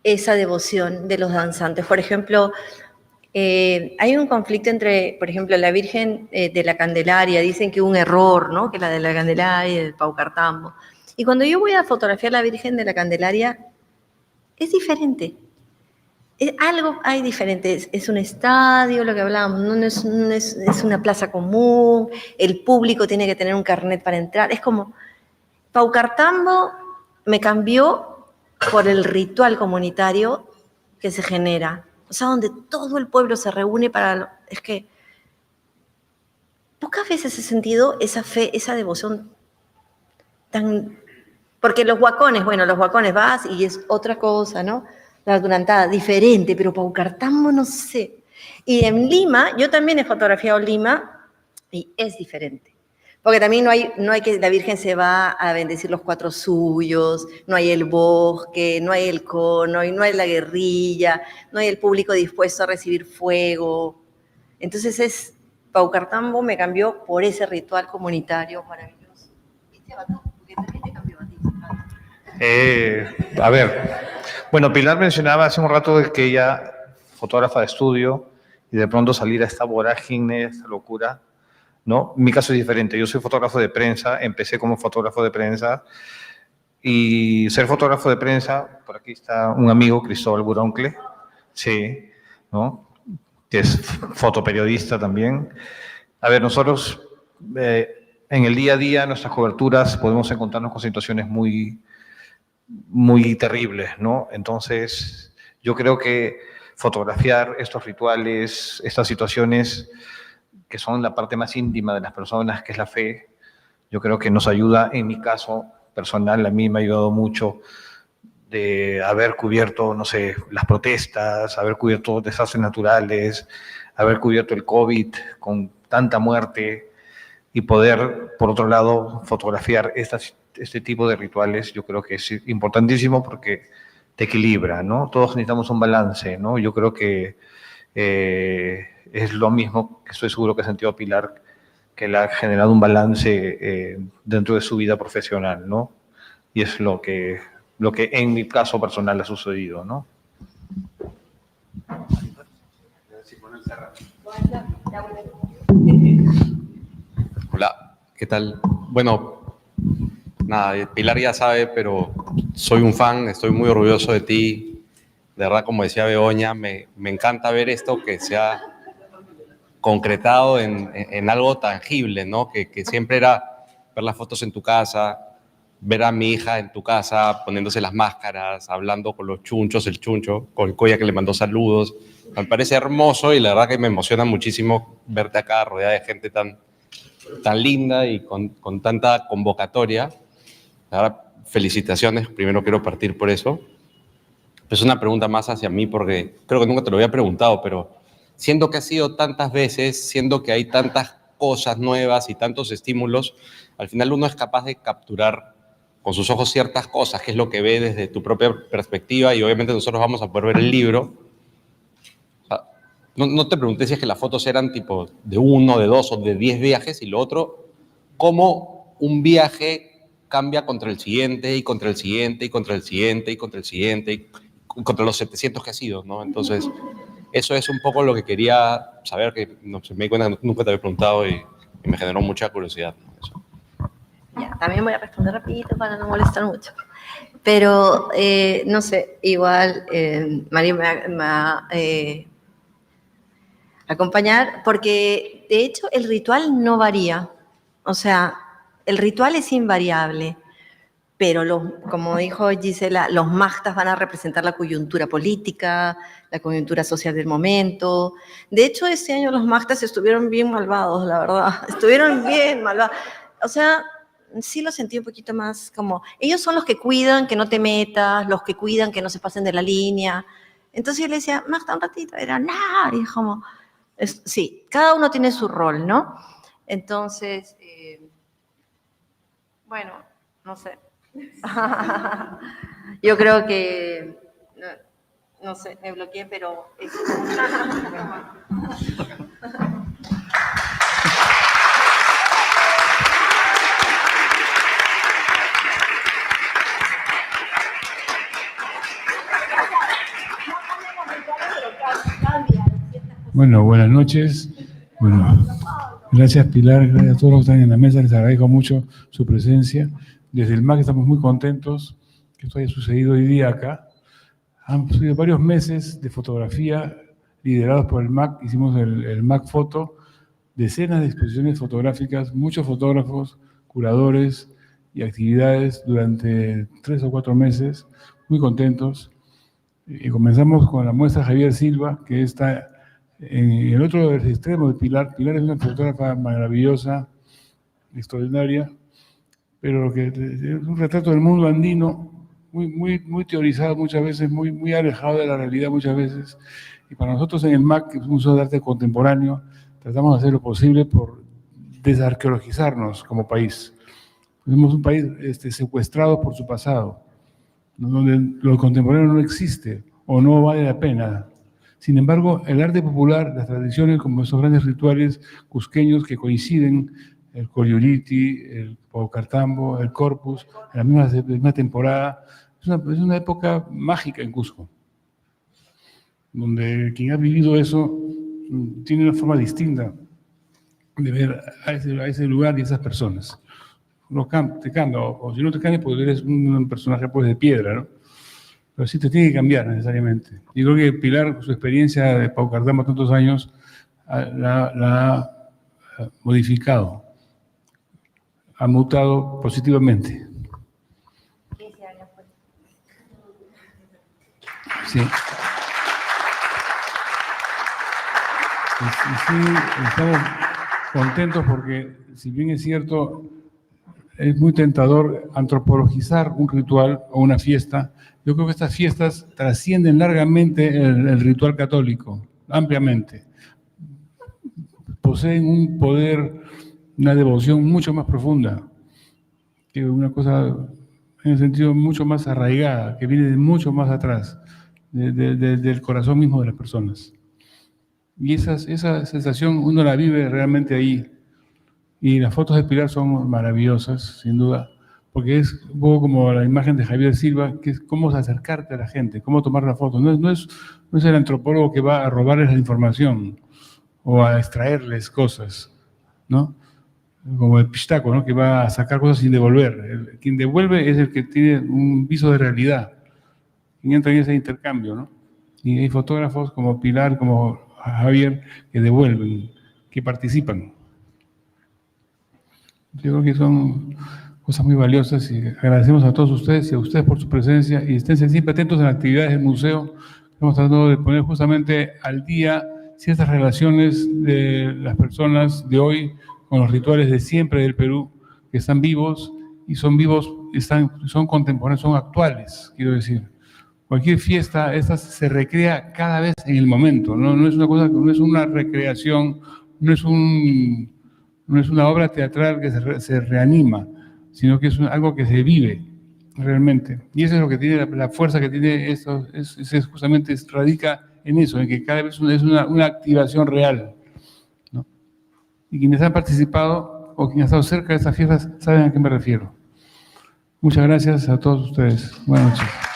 esa devoción de los danzantes. Por ejemplo, hay un conflicto entre, por ejemplo, la Virgen de la Candelaria, dicen que hubo un error, ¿no? Que la de la Candelaria y del Paucartambo. Y cuando yo voy a fotografiar la Virgen de la Candelaria, es diferente. Algo hay diferente, es un estadio, lo que hablábamos, no es una plaza común, el público tiene que tener un carnet para entrar, es como, Paucartambo me cambió por el ritual comunitario que se genera, o sea, donde todo el pueblo se reúne es que pocas veces he sentido esa fe, esa devoción tan, porque los huacones vas y es otra cosa, ¿no? La durantada, diferente, pero Paucartambo no sé. Y en Lima, yo también he fotografiado Lima y es diferente. Porque también no hay que la Virgen se va a bendecir los cuatro suyos, no hay el bosque, no hay el cono, no hay la guerrilla, no hay el público dispuesto a recibir fuego. Entonces Paucartambo me cambió por ese ritual comunitario maravilloso. ¿Y te cambió a ti? A ver, bueno, Pilar mencionaba hace un rato de que ella, fotógrafa de estudio, y de pronto salir a esta vorágine, esta locura, ¿no? Mi caso es diferente, yo soy fotógrafo de prensa, empecé como fotógrafo de prensa, y ser fotógrafo de prensa, por aquí está un amigo, Cristóbal Buroncle, sí, ¿no? Que es fotoperiodista también. A ver, nosotros en el día a día, nuestras coberturas, podemos encontrarnos con situaciones muy terribles, ¿no? Entonces, yo creo que fotografiar estos rituales, estas situaciones que son la parte más íntima de las personas, que es la fe, yo creo que nos ayuda, en mi caso personal, a mí me ha ayudado mucho de haber cubierto, no sé, las protestas, haber cubierto desastres naturales, haber cubierto el COVID con tanta muerte y poder, por otro lado, fotografiar este tipo de rituales, yo creo que es importantísimo porque te equilibra, ¿no? Todos necesitamos un balance, ¿no? Yo creo que es lo mismo que estoy seguro que ha sentido Pilar, que le ha generado un balance dentro de su vida profesional, ¿no? Y es lo que en mi caso personal ha sucedido, ¿no? Hola, ¿qué tal? Bueno, nada, Pilar ya sabe, pero soy un fan, estoy muy orgulloso de ti. De verdad, como decía Begoña, me encanta ver esto que se ha concretado en algo tangible, ¿no? Que siempre era ver las fotos en tu casa, ver a mi hija en tu casa poniéndose las máscaras, hablando con los chunchos, el chuncho, con el Coya que le mandó saludos. Me parece hermoso y la verdad que me emociona muchísimo verte acá rodeada de gente tan linda y con tanta convocatoria. La verdad, felicitaciones, primero quiero partir por eso. Es una pregunta más hacia mí porque creo que nunca te lo había preguntado, pero siendo que ha sido tantas veces, siendo que hay tantas cosas nuevas y tantos estímulos, al final uno es capaz de capturar con sus ojos ciertas cosas, que es lo que ve desde tu propia perspectiva, y obviamente nosotros vamos a poder ver el libro. O sea, no te pregunté si es que las fotos eran tipo de 1, de 2 o de 10 viajes, y lo otro, cómo un viaje cambia contra el siguiente, y contra el siguiente, y contra el siguiente, y contra el siguiente, y contra los 700 que ha sido, ¿no? Entonces, eso es un poco lo que quería saber, que no sé, me di cuenta que nunca te había preguntado y me generó mucha curiosidad, ¿no? Eso. Ya, también voy a responder rapidito para no molestar mucho. Pero, no sé, igual María me va a acompañar, porque de hecho el ritual no varía. O sea, el ritual es invariable, pero como dijo Gisela, los magtas van a representar la coyuntura política, la coyuntura social del momento. De hecho, este año los magtas estuvieron bien malvados, la verdad. Estuvieron bien malvados. O sea, sí lo sentí un poquito más como, ellos son los que cuidan que no te metas, los que cuidan que no se pasen de la línea. Entonces yo le decía, Magda, un ratito, era nada, y como, sí, cada uno tiene su rol, ¿no? Entonces, bueno, no sé. Yo creo que, no sé, me bloqueé, pero... Bueno, buenas noches. Bueno, gracias Pilar, gracias a todos los que están en la mesa, les agradezco mucho su presencia. Desde el MAC estamos muy contentos que esto haya sucedido hoy día acá. Han sucedido varios meses de fotografía liderados por el MAC, hicimos el MAC Foto, decenas de exposiciones fotográficas, muchos fotógrafos, curadores y actividades durante 3 o 4 meses, muy contentos. Y comenzamos con la muestra Javier Silva, que está en el otro extremo de Pilar. Pilar es una fotógrafa maravillosa, extraordinaria, pero que es un retrato del mundo andino, muy teorizado muchas veces, muy alejado de la realidad muchas veces. Y para nosotros en el MAC, que es un museo de arte contemporáneo, tratamos de hacer lo posible por desarqueologizarnos como país. Somos un país secuestrado por su pasado, donde lo contemporáneo no existe o no vale la pena. Sin embargo, el arte popular, las tradiciones como esos grandes rituales cusqueños que coinciden, el Coyuriti, el Paucartambo, el Corpus, en la misma temporada, es una época mágica en Cusco, donde quien ha vivido eso tiene una forma distinta de ver a ese lugar y a esas personas. Te cambia, o si no te cambia, pues eres un personaje pues, de piedra, ¿no? Pero sí te tiene que cambiar necesariamente. Y creo que Pilar, con su experiencia de Paucartambo tantos años, la ha modificado, ha mutado positivamente. 15 años pues. Sí. Sí, estamos contentos porque, si bien es cierto, es muy tentador antropologizar un ritual o una fiesta, Yo creo que estas fiestas trascienden largamente el ritual católico, ampliamente. Poseen un poder, una devoción mucho más profunda, que una cosa en el sentido mucho más arraigada, que viene de mucho más atrás, del corazón mismo de las personas. Y esa sensación uno la vive realmente ahí. Y las fotos de Pilar son maravillosas, sin duda, porque es un poco como la imagen de Javier Silva, que es cómo acercarte a la gente, cómo tomar la foto. No es el antropólogo que va a robarles la información o a extraerles cosas, ¿no? Como el pistaco, ¿no? Que va a sacar cosas sin devolver. Quien devuelve es el que tiene un viso de realidad. Y entra en ese intercambio, ¿no? Y hay fotógrafos como Pilar, como Javier, que devuelven, que participan. Yo creo que son cosas muy valiosas y agradecemos a todos ustedes y a ustedes por su presencia y estén siempre atentos a las actividades del museo. Estamos tratando de poner justamente al día ciertas relaciones de las personas de hoy con los rituales de siempre del Perú, que están vivos y son vivos, son contemporáneos, son actuales, quiero decir. Cualquier fiesta, esta se recrea cada vez en el momento, no es una cosa, no es una recreación, no es una obra teatral que se reanima, sino que es algo que se vive realmente. Y eso es lo que tiene la fuerza que tiene esto, justamente radica en eso, en que cada vez es una activación real, ¿no? Y quienes han participado o quienes han estado cerca de estas fiestas saben a qué me refiero. Muchas gracias a todos ustedes. Buenas noches.